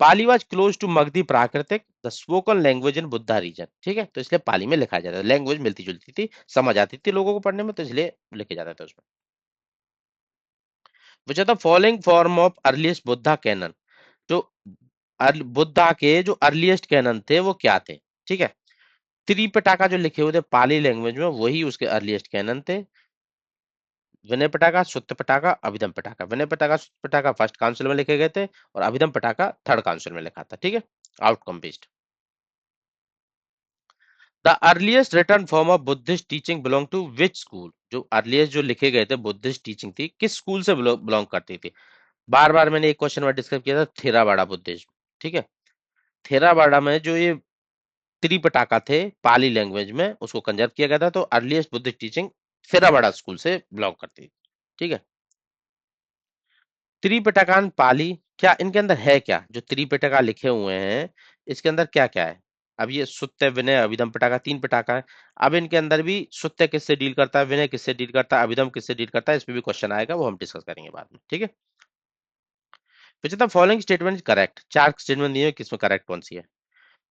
पाली was close to Magadhi Prakrit, the spoken language in Buddha region, ठीक है। तो इसलिए पाली में लिखा जाता है, लैंग्वेज मिलती जुलती थी, समझ आती थी लोगों को पढ़ने में, तो इसलिए लिखे जाता था उसमें। Which are the following form of earliest Buddha canon, जो बुद्धा के जो अर्लीस्ट कैनन थे वो क्या थे, ठीक है। त्रिपिटका जो लिखे हुए थे पाली लैंग्वेज में, वही उसके अर्लीस्ट कैनन थे। विनय पिटका, सुत्त पिटका, अभिधम पिटका। विनय पिटका, सुत्त पिटका फर्स्ट काउंसिल में लिखे गए थे, और अभिधम पिटका थर्ड काउंसिल में लिखा था, ठीक है। Outcome based. The earliest written form of Buddhist teaching belong to which school, जो अर्लीस्ट जो लिखे गए थे बुद्धिस्ट टीचिंग थी, किस स्कूल से बिलोंग करती थी। बार बार मैंने एक क्वेश्चन में डिस्कस किया था, थेरावाड़ा बुद्धिज्म, ठीक है। थेरावाड़ा में जो ये त्रिपिटका थे पाली लैंग्वेज में, उसको कंजर्व किया गया था, तो earliest Buddhist teaching Theravada school से बिलोंग करती थी, ठीक है। त्रिपिटकान पाली, क्या इनके अंदर है क्या, जो त्रिपिटका लिखे हुए हैं इसके अंदर क्या क्या है। अब ये सुत्त विनय अभिधम पिटका, तीन पिटका है। अब इनके अंदर भी सुत्त किससे डील करता है, विनय किससे डील करता है, अभिधम किससे डील करता है, इस पे भी क्वेश्चन आएगा, वो हम डिस्कस करेंगे बाद में, ठीक है। Which the following statement correct, चार स्टेटमेंट दिए किसमें करेक्ट कौन सी है।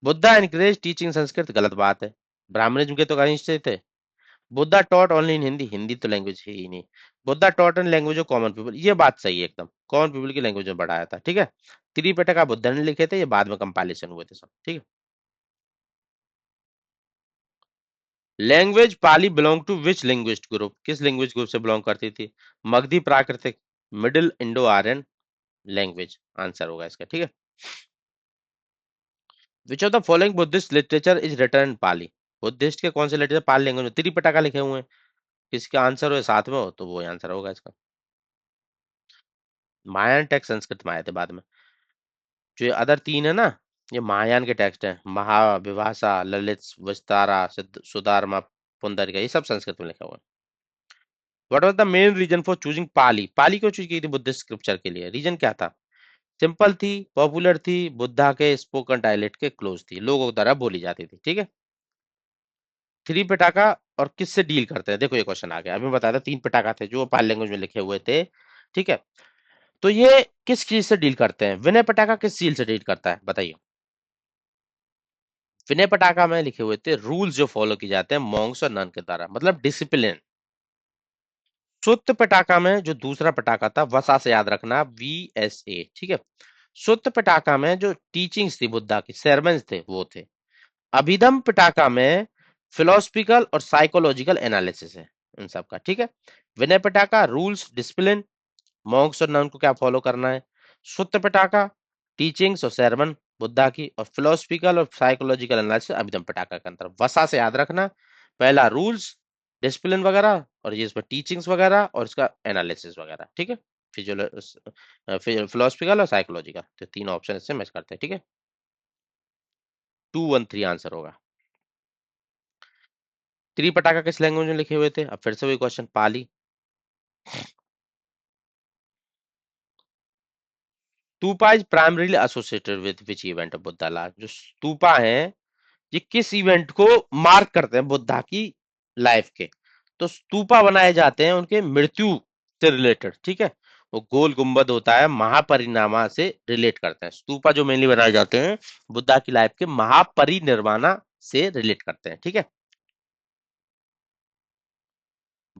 बुद्धा एनकरेज टीचिंग संस्कृत, गलत बात है। ब्राह्मणिज्म के तो अनिष्ट थे। Buddha taught only in Hindi, Hindi तो लैंग्वेज है ही नहीं। Buddha taught in language of common people, ये बात सही है एकदम, कॉमन पीपल की लैंग्वेज में बढ़ाया था, ठीक है। त्रिपिटका बुद्धा ने लिखे थे, ये बाद में कंपाइलेशन हुए थे सब, ठीक है। Language Pali belong to which language group, किस लैंग्वेज ग्रुप से बिलोंग करती थी। Magadhi Prakrit, middle Indo Aryan language answer होगा इसका, ठीक है। Which of the following Buddhist literature is written in Pali, Buddhist के कौन से लिटरेचर पाली लैंग्वेज में त्रिपिटका लिखे हुए हैं, किसका आंसर हो साथ में हो तो वो आंसर होगा इसका। मायान टेक्स्ट संस्कृत में आए थे बाद में। जो ये अदर तीन है ना, ये महायान के टेक्स्ट हैं, महाविभाषा, ललित, विस्तारा, सुधारमा, पुंडरीका, ये सब संस्कृत में लिखा हुआ है। What was the main reason for choosing Pali, Pali क्यों चूज की थी बुद्धिस्ट स्क्रिप्चर के लिए, रीजन क्या था। सिंपल थी, पॉपुलर थी, बुद्धा के स्पोकन डायलेक्ट के क्लोज थी, लोगों द्वारा बोली जाती थी, ठीक है। थ्री पिटाका और किससे डील करते हैं, देखो ये क्वेश्चन आ गया, अभी मैं बताया था तीन पिटाका थे जो पाली लैंग्वेज में लिखे हुए थे, ठीक है। तो ये किस चीज से डील करते हैं, विनय पिटाका किस चीज से डील करता है बताइए। विनय पटाखा में लिखे हुए थे रूल्स जो फॉलो किए जाते हैं मॉन्क्स और नन के द्वारा, मतलब डिसिप्लिन। सुत्त पटाखा में जो दूसरा पटाखा था, वसा से याद रखना, VSA, ठीक है। सुत्त पटाखा में जो टीचिंग्स थी बुद्धा की, sermons थे वो थे। अभिधम पटाखा में फिलोसफिकल और साइकोलॉजिकल एनालिसिस है इन सब का, ठीक है। विनय पटाखा रूल्स डिसिप्लिन, मॉन्क्स और नन को क्या फॉलो करना है। सुत्त पिटाका टीचिंग्स और सरमन बुद्धा की, और फिलोसफिकल और साइकोलॉजिकल एनालिसिस अभिधम पिटाका के अंतर। वसा से याद रखना, पहला रूल्स डिसिप्लिन वगैरह, और ये इसमें टीचिंग्स वगैरह और इसका एनालिसिस वगैरह, ठीक है। फिलोसफिकल और साइकोलॉजिकल, तो तीन ऑप्शन इससे मैच करते हैं, ठीक है। 213 आंसर होगा। त्रिपिटका किस लैंग्वेज में लिखे हुए थे? अब फिर से वही question, Pali. Stupa is primarily associated with which event of Buddha life? जो स्तूपा है, ये किस इवेंट को मार्क करते हैं बुद्धा की लाइफ के? तो स्तूपा बनाए जाते हैं उनके मृत्यु से रिलेटेड, ठीक है। वो गोल गुंबद होता है, महापरिनिर्वाण से रिलेट करते हैं। स्तूपा जो मेनली बनाए जाते हैं बुद्धा की लाइफ के महापरिनिर्वाण से रिलेट करते हैं, ठीक है।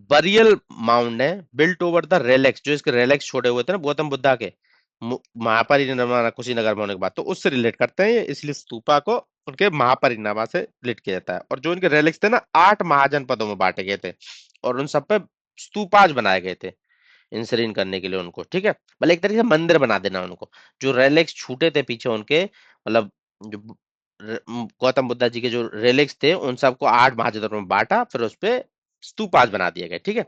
बरियल माउंड है बिल्ट ओवर द रेलेक्स, जो इसके रेलेक्स छोड़े हुए थे ना गौतम बुद्धा के महापरिनिर्वाण कुशीनगर में होने के बाद, तो उससे रिलेट करते हैं ये, इसलिए स्तूपा को उनके महापरिनिर्वाण से रिलेट किया जाता है। और जो इनके रेलेक्स थे ना, 8 महाजनपदों में बांटे गए थे और उन सब पे स्तूपाज बनाए गए थे इंसरीन करने के लिए उनको, ठीक है। मतलब एक तरीके से मंदिर बना देना उनको। जो रेलेक्स छूटे थे पीछे उनके, मतलब जो गौतम बुद्धा जी के जो रेलेक्स थे उन सबको 8 महाजनपदों में बांटा, फिर उस पे स्तूपाज बना दिए गए, ठीक है।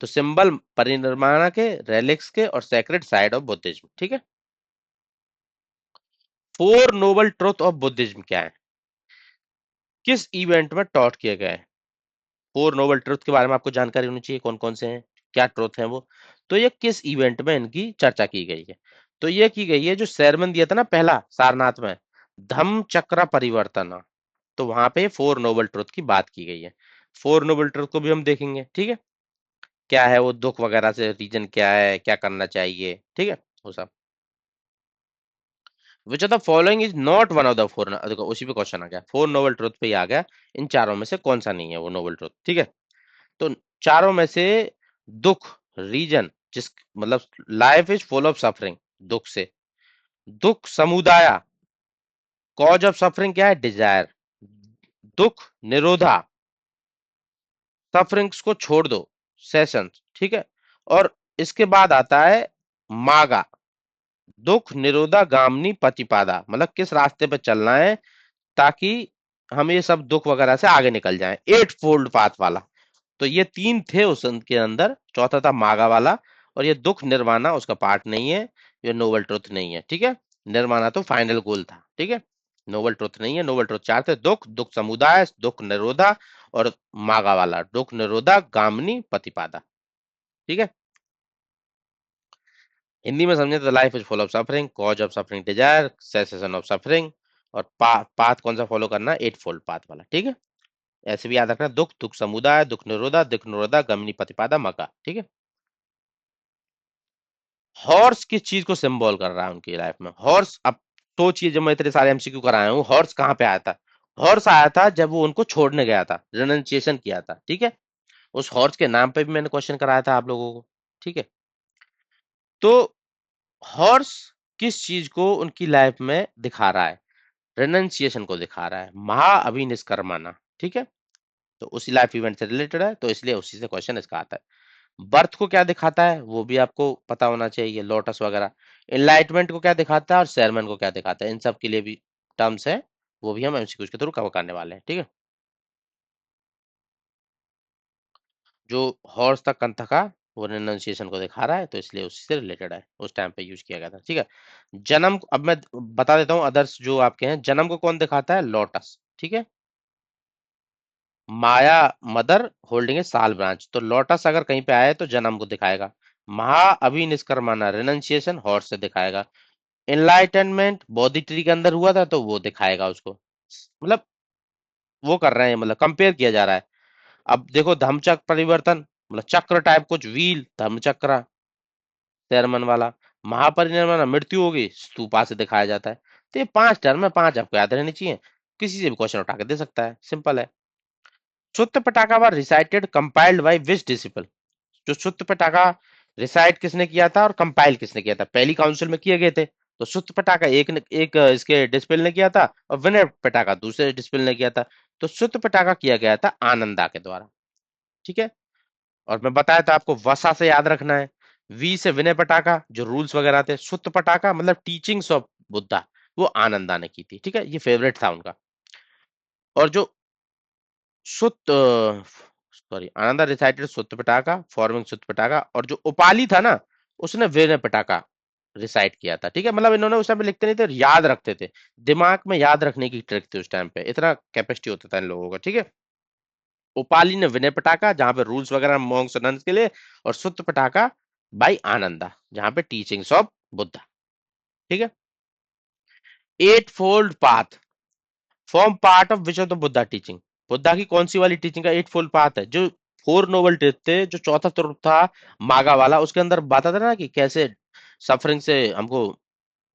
तो सिंबल परिनिर्वाणा के, रेलिक्स के और सेक्रेड साइड ऑफ बुद्धिज्म, ठीक है। Four noble truth of Buddhism क्या है? किस इवेंट में टॉट किए गए? फोर नोबल ट्रुथ के बारे में आपको जानकारी होनी चाहिए, कौन कौन से हैं, क्या ट्रुथ है वो। तो ये किस इवेंट में इनकी चर्चा की गई है? तो ये की गई है, जो सेरेमन दिया था ना पहला सारनाथ में, धम्म चक्र परिवर्तन, तो वहां पे फोर नोबल ट्रुथ की बात की गई है। फोर नोबल ट्रुथ को भी हम देखेंगे, ठीक है। क्या है वो, दुख वगैरह से रीजन क्या है, क्या करना चाहिए, ठीक है, वो सब। विच of the following is not one of the four, देखो उसी पे क्वेश्चन आ गया, फोर नोबल ट्रुथ पे ही आ गया। इन चारों में से कौन सा नहीं है वो नोबल ट्रुथ, ठीक है। तो चारों में से दुख, रीजन, जिस मतलब life is full of suffering, दुख से, दुख समुदाय, कॉज ऑफ सफरिंग क्या है, डिजायर, दुख निरोधा, सफरिंग्स को छोड़ दो, सेशन, ठीक है। और इसके बाद आता है मागा, दुख निरोधा गामनी प्रतिपादा, मतलब किस रास्ते पे चलना है ताकि हम ये सब दुख वगैरह से आगे निकल जाएं, 8 फोल्ड पाथ वाला। तो ये 3 थे उस के अंदर, चौथा था मागा वाला। और ये दुख निर्वाणा उसका पार्ट नहीं है, ये नोबल ट्रुथ नहीं है, ठीक है। निर्वाणा तो फाइनल गोल था, ठीक है। नोबल ट्रुथ नहीं है। नोबल ट्रुथ 4 थे, दुख, दुख समुदाय, दुख निरोधा और मागा वाला, दुख निरोधा गामनी प्रतिपादा, ठीक है। हिंदी में समझे तो life is full of suffering, cause of suffering desire, cessation of suffering, और पाथ कौन सा फॉलो करना है, 8 फोल्ड पाथ वाला, ठीक है। ऐसे भी याद रखना, दुख, दुख समुदाय, दुख निरोधा गमनी प्रतिपादा मका, ठीक है। हॉर्स किस चीज को सिंबल कर रहा है उनकी लाइफ में? हॉर्स, अब सोचिए, जब मैं इतने सारे एमसीक्यू कराया हूँ, हॉर्स कहाँ पे आया था? हॉर्स आया था जब वो उनको छोड़ने गया था, रिनंसिएशन किया था, ठीक है। उस हॉर्स के नाम पे भी मैंने क्वेश्चन कराया था आप लोगों को, ठीक है। तो हॉर्स किस चीज को उनकी लाइफ में दिखा रहा है? रेनंसिएशन को दिखा रहा है, महाअभिनिष्क्रमण, ठीक है। तो उसी लाइफ इवेंट से रिलेटेड है, तो इसलिए उसी से क्वेश्चन इसका आता है। बर्थ को क्या दिखाता है वो भी आपको पता होना चाहिए, लोटस वगैरह। एनलाइटमेंट को क्या दिखाता है और शेरमैन को क्या दिखाता है, इन सब के लिए भी टर्म्स है, वो भी हम एमसीक्यूज के थ्रू कवर करने वाले हैं, ठीक है। जो हॉर्स था कंथ का, वो रेनंसिएशन को दिखा रहा है, तो इसलिए उसी से रिलेटेड है, उस टाइम पे यूज किया गया था, ठीक है। अब मैं बता देता हूँ अदर्स जो आपके हैं। जन्म को कौन दिखाता है? लोटस, ठीक है। माया मदर होल्डिंग ए साल ब्रांच, तो लोटस अगर कहीं पे आए तो जन्म को दिखाएगा। महा अभिनिष्क्रमण रेनंसिएशन हॉर्स से दिखाएगा। एनलाइटनमेंट बोधि ट्री के अंदर हुआ था, तो वो दिखाएगा उसको। मतलब वो कर रहे हैं, मतलब कंपेयर किया जा रहा है। अब देखो, धम्मचक्र परिवर्तन, मतलब चक्र टाइप कुछ, व्हील, धम्मचक्र, शेरमन वाला। महापरिनिर्वाण, मृत्यु होगी, स्तूपा से दिखाया जाता है। तो ये 5 टर्म है, 5 आपको याद रहनी चाहिए। किसी से भी क्वेश्चन उठा के दे सकता है, सिंपल है। Sutta Pitaka were recited compiled by which disciple? जो सुत्त पिटाका रिसाइट किसने किया था और कंपाइल किसने किया था? पहली काउंसिल में किए गए थे। तो सुत्त पिटाका एक इसके डिस्पिल ने किया था, और विनय पिटाका दूसरे डिस्पिल ने किया था। तो सुत्त पिटाका किया गया था आनंदा के द्वारा, ठीक है। और मैं बताया था आपको, वसा से याद रखना है। वी से विनय पटाखा, जो रूल्स वगैरह थे। सुत्त पटाखा मतलब टीचिंग्स ऑफ बुद्धा, वो आनंदा ने की थी, ठीक है। ये फेवरेट था उनका। और जो सुत सॉरी, आनंदा रिसाइटेड सुत्त पिटाका, फॉर्मिंग सुत्त पिटाका, और जो उपाली था ना, उसने विनय पिटाका रिसाइट किया था, ठीक है। मतलब इन्होंने उस टाइम पे लिखते नहीं थे, याद रखते थे। दिमाग में याद रखने की ट्रिक थी उस टाइम पे, इतना कैपेसिटी होता था इन लोगों का, ठीक है। उपाली ने विनय पटाका, जहां पे रूल्स वगैरह मॉन्क्स और नन्स के लिए, और सुत्त पटाका बाई आनंदा, जहां पे टीचिंग्स ऑफ बुद्धा। ठीक है। Eightfold path form part of which of the Buddha teaching, Buddha की कौन सी वाली टीचिंग का एट फोल्ड पाथ है? जो फोर नोबल ट्रुथ थे, जो चौथा ट्रुथ था मागा वाला, उसके अंदर बताता था ना कि कैसे सफरिंग से हमको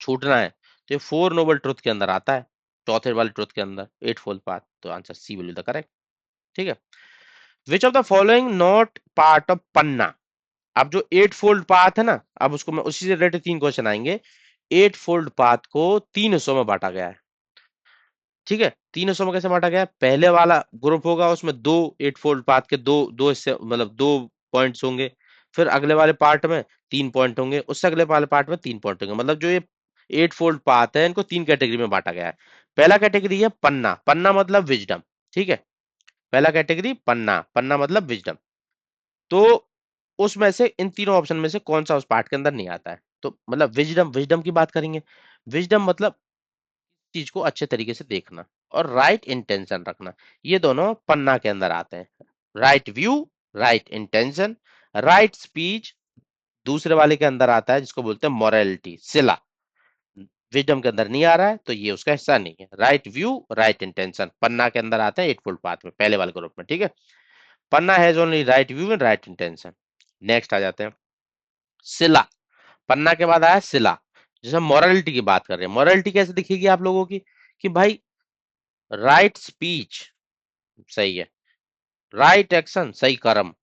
छूटना है, तो ये फोर नोबल ट्रुथ के अंदर आता है, चौथे वाले ट्रुथ के अंदर एट फोल्ड पाथ। तो answer C will be the correct. ठीक है। Which of the following not part of panna, अब जो एट फोल्ड पाथ है ना, अब उसको मैं उसी से रिलेटेड तीन क्वेश्चन आएंगे। एट फोल्ड पाथ को तीन हिस्सों में बांटा गया है। ठीक है, तीन हिस्सों में कैसे बांटा गया है? पहले वाला ग्रुप होगा, उसमें दो एट फोल्ड पाथ के दो दो हिस्से, मतलब दो पॉइंट्स होंगे। फिर अगले वाले पार्ट में तीन पॉइंट होंगे, उससे अगले वाले पार्ट में तीन पॉइंट होंगे। मतलब जो ये एट फोल्ड पाथ है, इनको तीन कैटेगरी में बांटा गया है। पहला कैटेगरी है पन्ना, पन्ना मतलब विजडम। ठीक है, पहला कैटेगरी पन्ना, पन्ना मतलब विजडम। तो उसमें से इन तीनों ऑप्शन में से कौन सा उस पार्ट के अंदर नहीं आता है? तो मतलब विजडम, विजडम की बात करेंगे। विजडम मतलब चीज को अच्छे तरीके से देखना और राइट इंटेंशन रखना, ये दोनों पन्ना के अंदर आते हैं। Right view, right intention, right speech दूसरे वाले के अंदर आता है, जिसको बोलते हैं मोरालिटी, सिला। विजडम के अंदर नहीं आ रहा है, तो ये उसका हिस्सा नहीं है। राइट व्यू, राइट इंटेंशन पन्ना के अंदर आता है एट फुल पाथ में, पहले वाले ग्रुप में। ठीक है, panna has only right view and right intention. Next आ जाते हैं सिला। पन्ना के बाद आया सिला, जैसे मोरालिटी की बात कर रहे हैं। मोरालिटी कैसे दिखेगी आप लोगों की? कि भाई राइट स्पीच सही है, राइट एक्शन सही कर्म,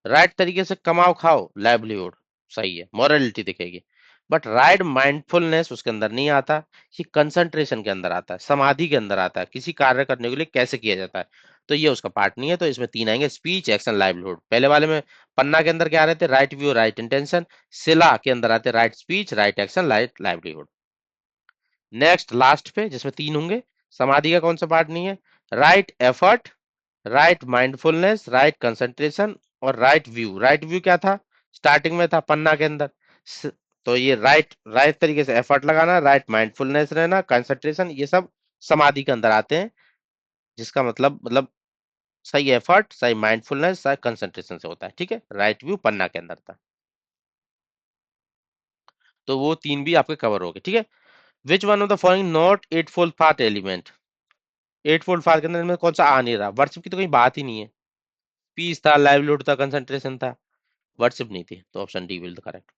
राइट तरीके से कमाओ खाओ लाइवलीहुड सही है, मोरालिटी दिखेगी। बट राइट माइंडफुलनेस उसके अंदर नहीं आता। ये कंसंट्रेशन के अंदर आता है, समाधि के अंदर आता है, किसी कार्य करने के लिए कैसे किया जाता है। तो ये उसका पार्ट नहीं है। तो इसमें तीन आएंगे, स्पीच, एक्शन, लाइवलीहुड। पहले वाले में पन्ना के अंदर क्या आ रहे थे? Right view, right intention. सिला के अंदर आते right speech, right action, right livelihood. Next last पे जिसमें तीन होंगे, समाधि का कौन सा पार्ट नहीं है? Right effort, right mindfulness, right concentration और राइट व्यू। राइट व्यू क्या था? स्टार्टिंग में था पन्ना के अंदर। स- तो ये राइट राइट तरीके से एफर्ट लगाना, राइट माइंडफुलनेस रहना, कंसंट्रेशन, ये सब समाधि के अंदर आते हैं। जिसका मतलब सही एफर्ट, सही माइंडफुलनेस, सही कंसंट्रेशन से होता है। ठीक है, राइट व्यू पन्ना के अंदर था। तो वो तीन भी आपके कवर हो गए। ठीक है। Which one of the following not eightfold part element, eightfold part के अंदर में कौन सा आ नहीं रहा? वर्शिप की तो कोई बात ही नहीं है। पीस था, लाइवलीहुड था, कंसंट्रेशन था, वर्शिप नहीं थी। तो option D will the correct.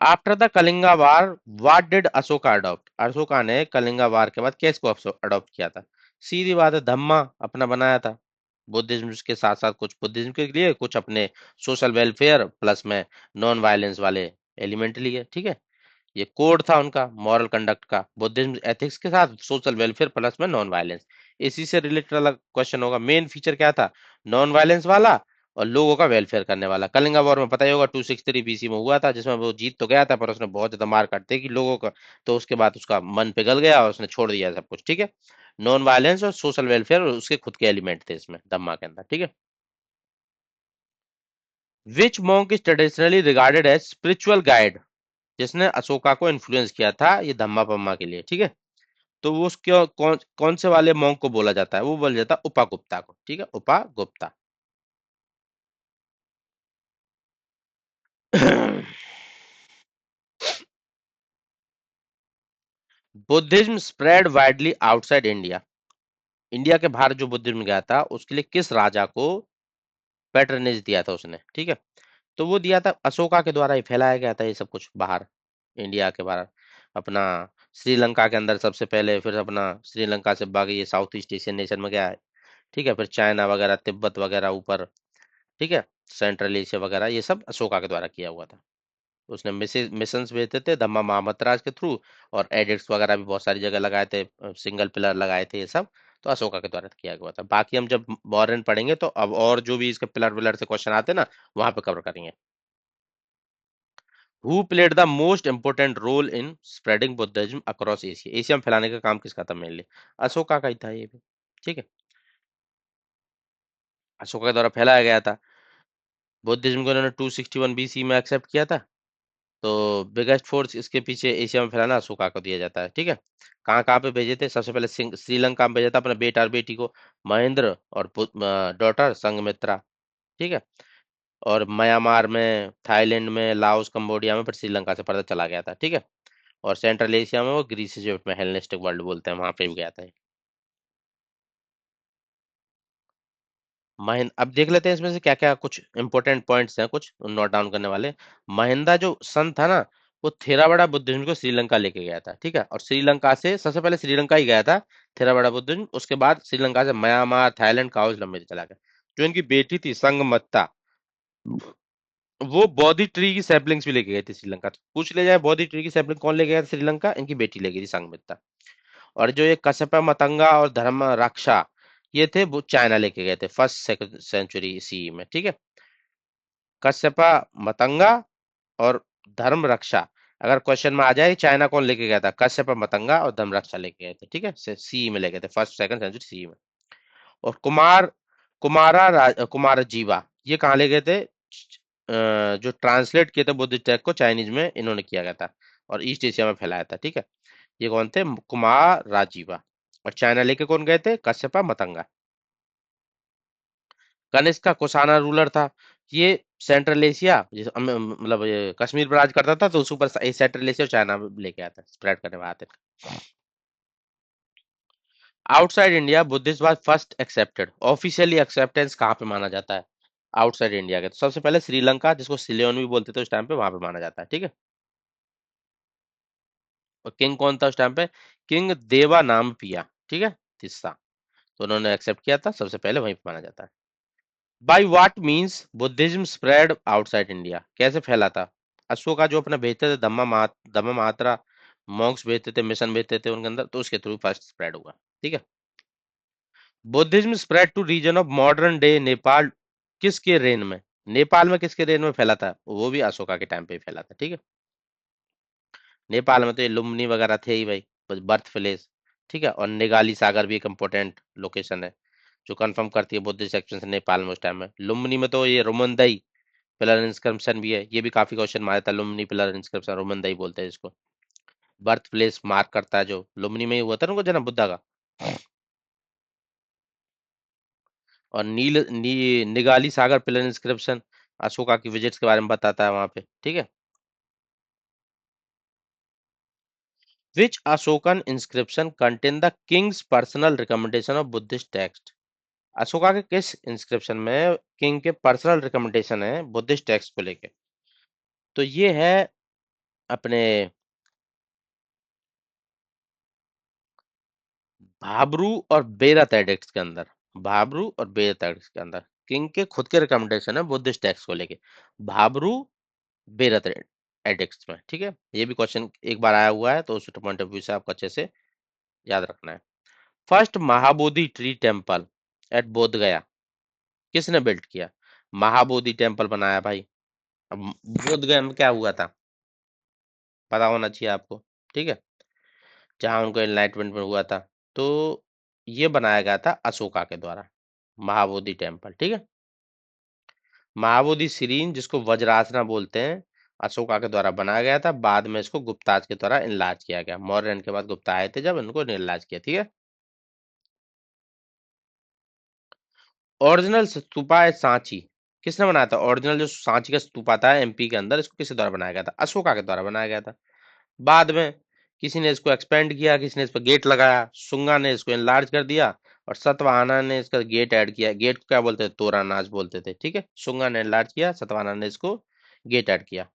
After the Kalinga war what did Ashoka adopt, Ashoka ने कलिंगा वार के बाद किसको अडॉप्ट किया था? सीधी बात है, धम्मा अपना बनाया था। बुद्धिज्म के साथ साथ कुछ बुद्धिज्म के लिए, कुछ अपने सोशल वेलफेयर प्लस में नॉन वायलेंस वाले एलिमेंट लिए। ठीक है, ये कोड था उनका मॉरल कंडक्ट का, बुद्धिज्म एथिक्स के साथ सोशल वेलफेयर प्लस में नॉन वायलेंस। इसी से रिलेटेड अलग क्वेश्चन होगा। मेन फीचर क्या था? नॉन वायलेंस वाला और लोगों का वेलफेयर करने वाला। कलिंगा वॉर में पता ही होगा 263 बीसी में हुआ था, जिसमें वो जीत तो गया था, पर उसने बहुत ज्यादा मार काट दी कि लोगों का। तो उसके बाद उसका मन पिघल गया और उसने छोड़ दिया सब कुछ। ठीक है, नॉन वायलेंस और सोशल वेलफेयर और उसके खुद के एलिमेंट थे इसमें धम्मा के अंदर। ठीक है। Which monk is traditionally regarded as spiritual guide, जिसने अशोका को इन्फ्लुएंस किया था ये धम्मा पम्मा के लिए? ठीक है, तो वो उसके कौन से वाले मॉन्क को बोला जाता है? वो बोला जाता है उपागुप्ता को। ठीक है, Upagupta. Buddhism spread widely outside India, India के बाहर जो बुद्धिज्म गया था उसके लिए किस राजा को पैट्रनेज दिया था उसने? ठीक है, तो वो दिया था अशोका के द्वारा ही फैलाया गया था ये सब कुछ बाहर, इंडिया के बाहर। अपना श्रीलंका के अंदर सबसे पहले, फिर अपना श्रीलंका से बाकी ये साउथ ईस्ट एशियन नेशन में गया है। ठीक है, फिर चाइना वगैरह, तिब्बत वगैरह ऊपर। ठीक है, सेंट्रल एशिया वगैरह, ये सब अशोका के द्वारा किया हुआ था। उसने मिशंस भेजते थे धम्मा महामत राज के थ्रू, और एडिक्ट्स वगैरह भी बहुत सारी जगह लगाए थे, सिंगल पिलर लगाए थे, ये सब तो अशोका के द्वारा किया गया था। बाकी हम जब मॉडर्न पढ़ेंगे तो अब और जो भी इसके पिलर विलर से क्वेश्चन आते हैं ना, वहां पे कवर करेंगे। Who played the most important role in spreading Buddhism across Asia, Asia में फैलाने का काम किसका था? मेनली अशोका का ही था ये भी। ठीक है, अशोका के द्वारा फैलाया गया था। बुद्धिज्म को उन्होंने 261 बीसी में एक्सेप्ट किया था। तो बिगेस्ट फोर्स इसके पीछे एशिया में फैलाना अशोका को दिया जाता है। ठीक है, कहाँ कहाँ पे भेजे थे? सबसे पहले श्रीलंका में भेजा था अपने बेटा और बेटी को, महेंद्र और डॉटर संघमित्रा। ठीक है, और म्यांमार में, थाईलैंड में, लाओस, कंबोडिया में, पर श्रीलंका से पता चला गया था। ठीक है, और सेंट्रल एशिया में वो ग्रीस इजिप्ट में, हेलेनिस्टिक वर्ल्ड बोलते हैं, वहां पे भी गया था। महेंद्र, अब देख लेते हैं इसमें से क्या क्या कुछ इंपॉर्टेंट पॉइंट्स हैं, कुछ नोट डाउन करने वाले। महेंद्र जो सन था ना, वो थेरावाड़ा बुद्धिज्म को श्रीलंका लेके गया था। ठीक है, और श्रीलंका से सबसे पहले श्रीलंका ही गया था थेरावाड़ा बुद्धिज्म, उसके बाद श्रीलंका से म्यांमार, थाईलैंड, काओस लंबे चला गया। जो इनकी बेटी थी संगमत्ता, वो बोधि ट्री की सैपलिंग्स भी लेके गए थे श्रीलंका। तो पूछ ले जाए बोधि ट्री की सैपलिंग कौन लेके गया था श्रीलंका? इनकी बेटी ले गई थी संगमित्ता। और जो ये कश्यप, मतंगा और धर्म रक्षा, ये थे वो चाइना लेके गए थे फर्स्ट सेकंड सेंचुरी सी में। ठीक है, कश्यपा, मतंगा और धर्म रक्षा, अगर क्वेश्चन में आ जाए चाइना कौन लेके गया था, कश्यप, मतंगा और धर्म रक्षा लेके गए थे। ठीक है, सी में लेके गए थे, फर्स्ट सेकंड सेंचुरी सी में। और कुमार जीवा, ये कहाँ ले गए थे? जो ट्रांसलेट किए थे बुद्ध टेक्स्ट को चाइनीज में, इन्होंने किया गया था और ईस्ट एशिया में फैलाया था। ठीक है, ये कौन थे? कुमार राजीवा। और चाइना लेके कौन गए थे? कश्यपा, मतंगा। कनिष्क का कुशाना रूलर था। ये सेंट्रल एशिया, मतलब ये कश्मीर पर राज करता था, तो उसके ऊपर सेंट्रल एशिया और चाइना में लेके आया था, स्प्रेड करने वाला था। Outside India Buddhist was first accepted, officially acceptance कहाँ पे माना जाता है आउटसाइड इंडिया के? तो सबसे पहले श्रीलंका, जिसको सिलोन भी बोलते थे उस टाइम पे, वहां पे माना जाता है। ठीक है, और किंग कौन था उस टाइम पे? किंग देवा नाम पिया। ठीक है, तिस्सा, तो उन्होंने एक्सेप्ट किया था, सबसे पहले वहीं पे माना जाता है। By what means Buddhism spread outside India, कैसे फैला था? अशोका जो अपने भेजते थे, धम्मा महात्रा मॉन्क्स भेजते थे, मिशन भेजते थे उनके अंदर, तो उसके थ्रू फर्स्ट स्प्रेड हुआ। ठीक है, Buddhism spread to region of modern day Nepal, किसके रेन में? नेपाल में किसके रेन में फैला था? वो भी अशोका के टाइम पे ही फैला था। ठीक है, नेपाल में तो ये लुम्बिनी वगैरह थे ही भाई, बर्थ प्लेस। ठीक है, और निगाली सागर भी एक इम्पोर्टेंट लोकेशन है जो कंफर्म करती है बुद्धिस्ट एक्सपेंशन नेपाल में उस टाइम में। लुम्बिनी में तो ये रोमनदई पिलर इंस्क्रिप्शन भी है, ये भी काफी क्वेश्चन में आया था। लुम्बिनी पिलर इंस्क्रिप्शन, रोमनदई बोलते हैं इसको, बर्थ प्लेस मार्क करता है, जो लुम्बिनी में ही हुआ था ना उनको जन्म बुद्धा का। और निगाली सागर पिलर इंस्क्रिप्शन अशोका की विजिट्स के बारे में बताता है वहां पे। ठीक है, which Ashokan inscription contain the king's personal recommendation of Buddhist text? Ashoka के किस इंस्क्रिप्शन में किंग के पर्सनल रिकमेंडेशन है बुद्धिस्ट टेक्स्ट को लेके? तो ये है अपने भाब्रू और बेरत एडिक्ट्स के अंदर, भाब्रू और बेरत एडिक्ट्स के अंदर किंग के खुद के रिकमेंडेशन है बुद्धिस्ट टेक्स्ट को लेके, भाब्रू, बेरत एडिक्ट्स में। ठीक है, ये भी क्वेश्चन एक बार आया हुआ है, तो उस पॉइंट ऑफ व्यू से आपको अच्छे से याद रखना है। First Mahabodhi tree temple at बोध गया, किसने बिल्ड किया? महाबोधि टेम्पल बनाया भाई। अब बोध गया में क्या हुआ था, पता होना चाहिए आपको। ठीक है, जहां उनको एनलाइटमेंट में हुआ था, तो ये बनाया गया था अशोका के द्वारा, महाबोधि टेम्पल। ठीक है, महाबोधि सीरीन, जिसको वज्रासना बोलते हैं, अशोका के द्वारा बनाया गया था। बाद में इसको गुप्ताज के द्वारा इनलार्ज किया गया, मौर्यन के बाद गुप्ता आए थे जब इनको इनलार्ज किया। ठीक है, ओरिजिनल स्तूपा है सांची, किसने बनाया था? ओरिजिनल जो सांची का स्तूपा था एमपी के अंदर, इसको किसके द्वारा बनाया गया था? अशोका के द्वारा बनाया गया था। बाद में किसी ने इसको एक्सपेंड किया, किसी ने इस पर गेट लगाया, सुंगा ने इसको इनलार्ज कर दिया, और सतवाहना ने इसका गेट ऐड किया। गेट को क्या बोलते थे? तोरानाज बोलते थे। ठीक है, सुंगा ने इनलार्ज किया, सतवाहना ने इसको गेट ऐड किया,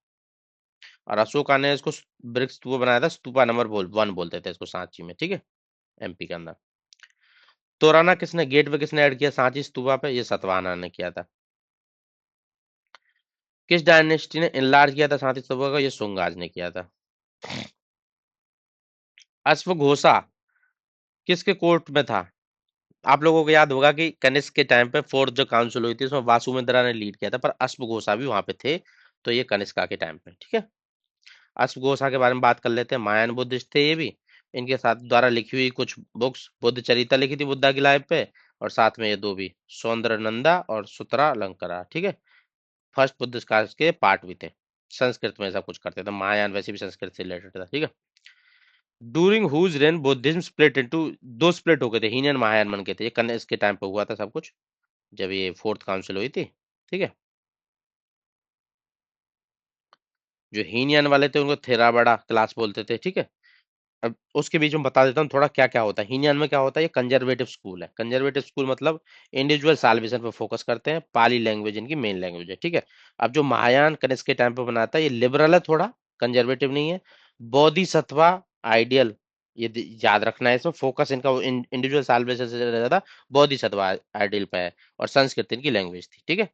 और अशोका ने इसको ब्रिक स्तूपा बनाया था, स्तूपा नंबर 1 बोलते थे इसको सांची में। ठीक है, एमपी के अंदर। तोराना किसने, गेट पे किसने ऐड किया सांची स्तूपा पे? ये सतवाहना ने किया था। किस डायनेस्टी ने इनलार्ज किया था सांची स्तूपा को? ये सुंगाज ने किया था। अश्वघोषा किसके कोर्ट में था? आप लोगों को याद होगा कि कनिष्क के टाइम पे फोर्थ जो काउंसिल हुई थी उसमें वासुमित्रा ने लीड किया था, पर अश्वघोषा भी वहां पे थे, तो ये कनिष्का के टाइम पे। ठीक है, अश्वघोषा के बारे में बात कर लेते हैं। महायान बुद्धिस्ट थे ये भी। इनके साथ द्वारा लिखी हुई कुछ बुक्स, बुद्ध चरिता लिखी थी बुद्धा की लाइफ पे, और साथ में ये दो भी, सौंदर नंदा और सुतरा लंकरा। ठीक है, फर्स्ट बुद्धिस्ट कास्ट के पार्ट भी थे। संस्कृत में सब कुछ करते थे, महायान वैसे भी संस्कृत से रिलेटेड था, ठीक है। During whose reign Buddhism split into, दो स्प्लिट हो गए थे, हीन एंड महायान बन गए थे, ये कनिष्क के टाइम पे हुआ था सब कुछ, जब ये फोर्थ काउंसिल हुई थी, ठीक है। जो हीनयान वाले थे उनको थेरावाड़ा क्लास बोलते थे, ठीक है। अब उसके बीच में बता देता हूँ थोड़ा क्या क्या होता है। हीनयान में क्या होता है, ये कंजर्वेटिव स्कूल है। कंजर्वेटिव स्कूल मतलब इंडिविजुअल साल्वेशन पे फोकस करते हैं, पाली लैंग्वेज इनकी मेन लैंग्वेज है, ठीक है। अब जो महायान कनिष्क के टाइम पे बनाता है, ये लिबरल है थोड़ा, कंजर्वेटिव नहीं है। बोधिसत्वा आइडियल, ये याद रखना है, इसमें फोकस इनका इंडिविजुअल साल्वेशन से ज्यादा बोधिसत्वा आइडियल पे है। और संस्कृत इनकी लैंग्वेज थी, ठीक है।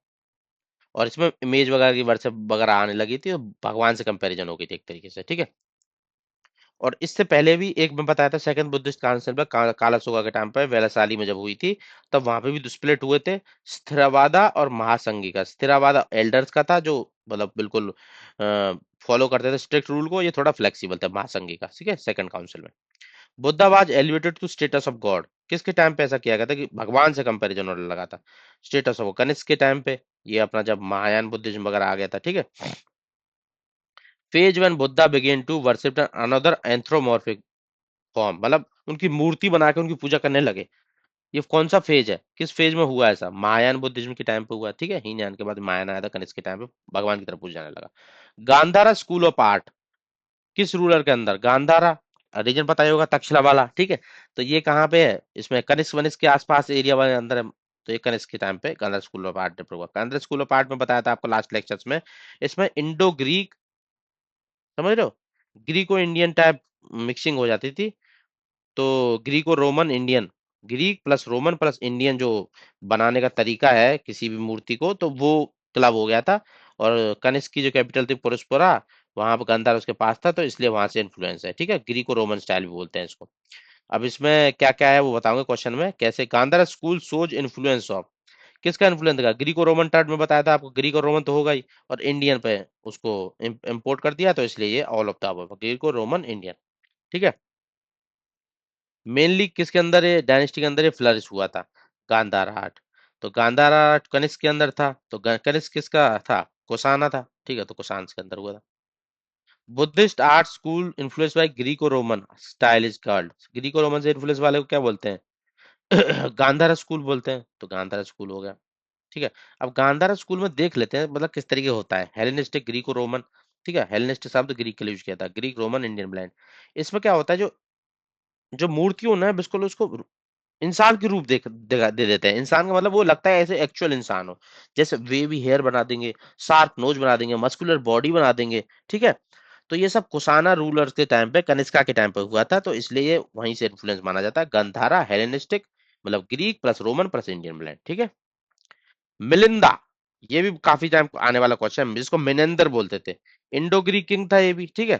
और इसमें इमेज वगैरह की वर्षिप वगैरह आने लगी थी, और भगवान से कंपैरिजन हो गई थी एक तरीके से, ठीक है। और इससे पहले भी एक मैं बताया था, सेकंड बुद्धिस्ट काउंसिल में कालासोगा के टाइम पर वैशाली में जब हुई थी, तब वहां पे भी स्प्लिट हुए थे, स्थिरवादा और महासंघी का। स्थिरवादा एल्डर्स का था, जो मतलब बिल्कुल फॉलो करते थे स्ट्रिक्ट रूल को, ये थोड़ा फ्लेक्सिबल था महासंघी का, ठीक है, सेकंड काउंसिल में। Buddha was elevated to status of god, किसके टाइम पे ऐसा किया गया था कि भगवान से कंपैरिजन होने लगा था, स्टेटस ऑफ कनिष्क के टाइम पे, ये अपना जब महायान बुद्धिज्म वगैरह आ गया था, ठीक है। Phase one Buddha begin to worship another anthropomorphic form, मतलब उनकी मूर्ति बना के उनकी पूजा करने लगे। ये कौन सा फेज है, किस फेज में हुआ ऐसा, महायान बुद्धिज्म के टाइम पे हुआ, ठीक है। हीनयान के बाद महायान आया था, कनिष्क के टाइम पे भगवान की तरफ पूजा जाने लगा। गांधारा स्कूल ऑफ आर्ट, किस रूलर के अंदर, गांधारा, रीजन पता ही होगा, तक्षशिला वाला, ठीक है। तो ये कहाँ पे है, इसमें कनिष्क वनिष्क के आसपास एरिया वाले अंदर है। तो ये कनिष्क के टाइम पे Gandhara school of art develop हुआ। गांधार स्कूल ऑफ आर्ट में बताया था आपको लास्ट लेक्चर्स में, इसमें इंडो ग्रीक, समझ रहे हो, ग्रीको इंडियन टाइप मिक्सिंग हो जाती थी। तो Greco Roman Indian, Greek plus Roman plus Indian जो बनाने का तरीका है किसी भी मूर्ति को, तो वो क्लब हो गया था। और कनिष्क की जो कैपिटल थी पुरस्पुरा, वहां पर गांधार उसके पास था, तो इसलिए वहां से इन्फ्लुएंस है, ठीक है। ग्रीको रोमन स्टाइल भी बोलते हैं इसको। अब इसमें क्या क्या है वो बताऊंगा क्वेश्चन में, कैसे Gandhara school shows influence of, किसका इन्फ्लुएंस था, ग्रीको रोमन टाइप में बताया था आपको, ग्रीक और रोमन तो होगा ही, और इंडियन पे उसको इम्पोर्ट कर दिया, तो इसलिए ये all of the above, Greco Roman Indian, ठीक है। मेनली किसके अंदर, ये डायनेस्टी के अंदर ये फ्लरिश हुआ था, गांधार आर्ट। तो गांधार आर्ट कनिष्क के अंदर था, तो कनिष्क किसका था, कुषाणा था, ठीक है, तो कुषाण के अंदर हुआ था। Buddhist art school influence by Greco Roman style is called, Greco Roman से इन्फ्लुएंस वाले को क्या बोलते हैं गांधार स्कूल बोलते हैं, तो गांधार स्कूल हो गया, ठीक है। अब गांधार स्कूल में देख लेते हैं मतलब किस तरीके होता है, हेलेनिस्टिक ग्रीको रोमन, ठीक है। हेलेनिस्टिक शब्द ग्रीक के लिए यूज किया था, ग्रीक रोमन इंडियन ब्लेंड। इसमें क्या होता है, जो जो मूर्ति हो ना, बिल्कुल उसको इंसान के रूप दे देते हैं। इंसान का मतलब वो लगता है ऐसे एक्चुअल इंसान हो, जैसे वेवी हेयर बना देंगे, शार्प नोज बना देंगे, मस्कुलर बॉडी बना देंगे, ठीक है। तो ये सब कुषाणा रूलर्स के टाइम पे, कनिष्का के टाइम पे हुआ था, तो इसलिए ये वहीं से इन्फ्लुएंस माना जाता है। गंधारा हेलेनिस्टिक, मतलब Greek plus Roman plus Indian blend, ठीक है। मिलिंदा, ये भी काफी टाइम आने वाला क्वेश्चन है, जिसको मिनेंदर बोलते थे, इंडो ग्रीक किंग था ये भी, ठीक है।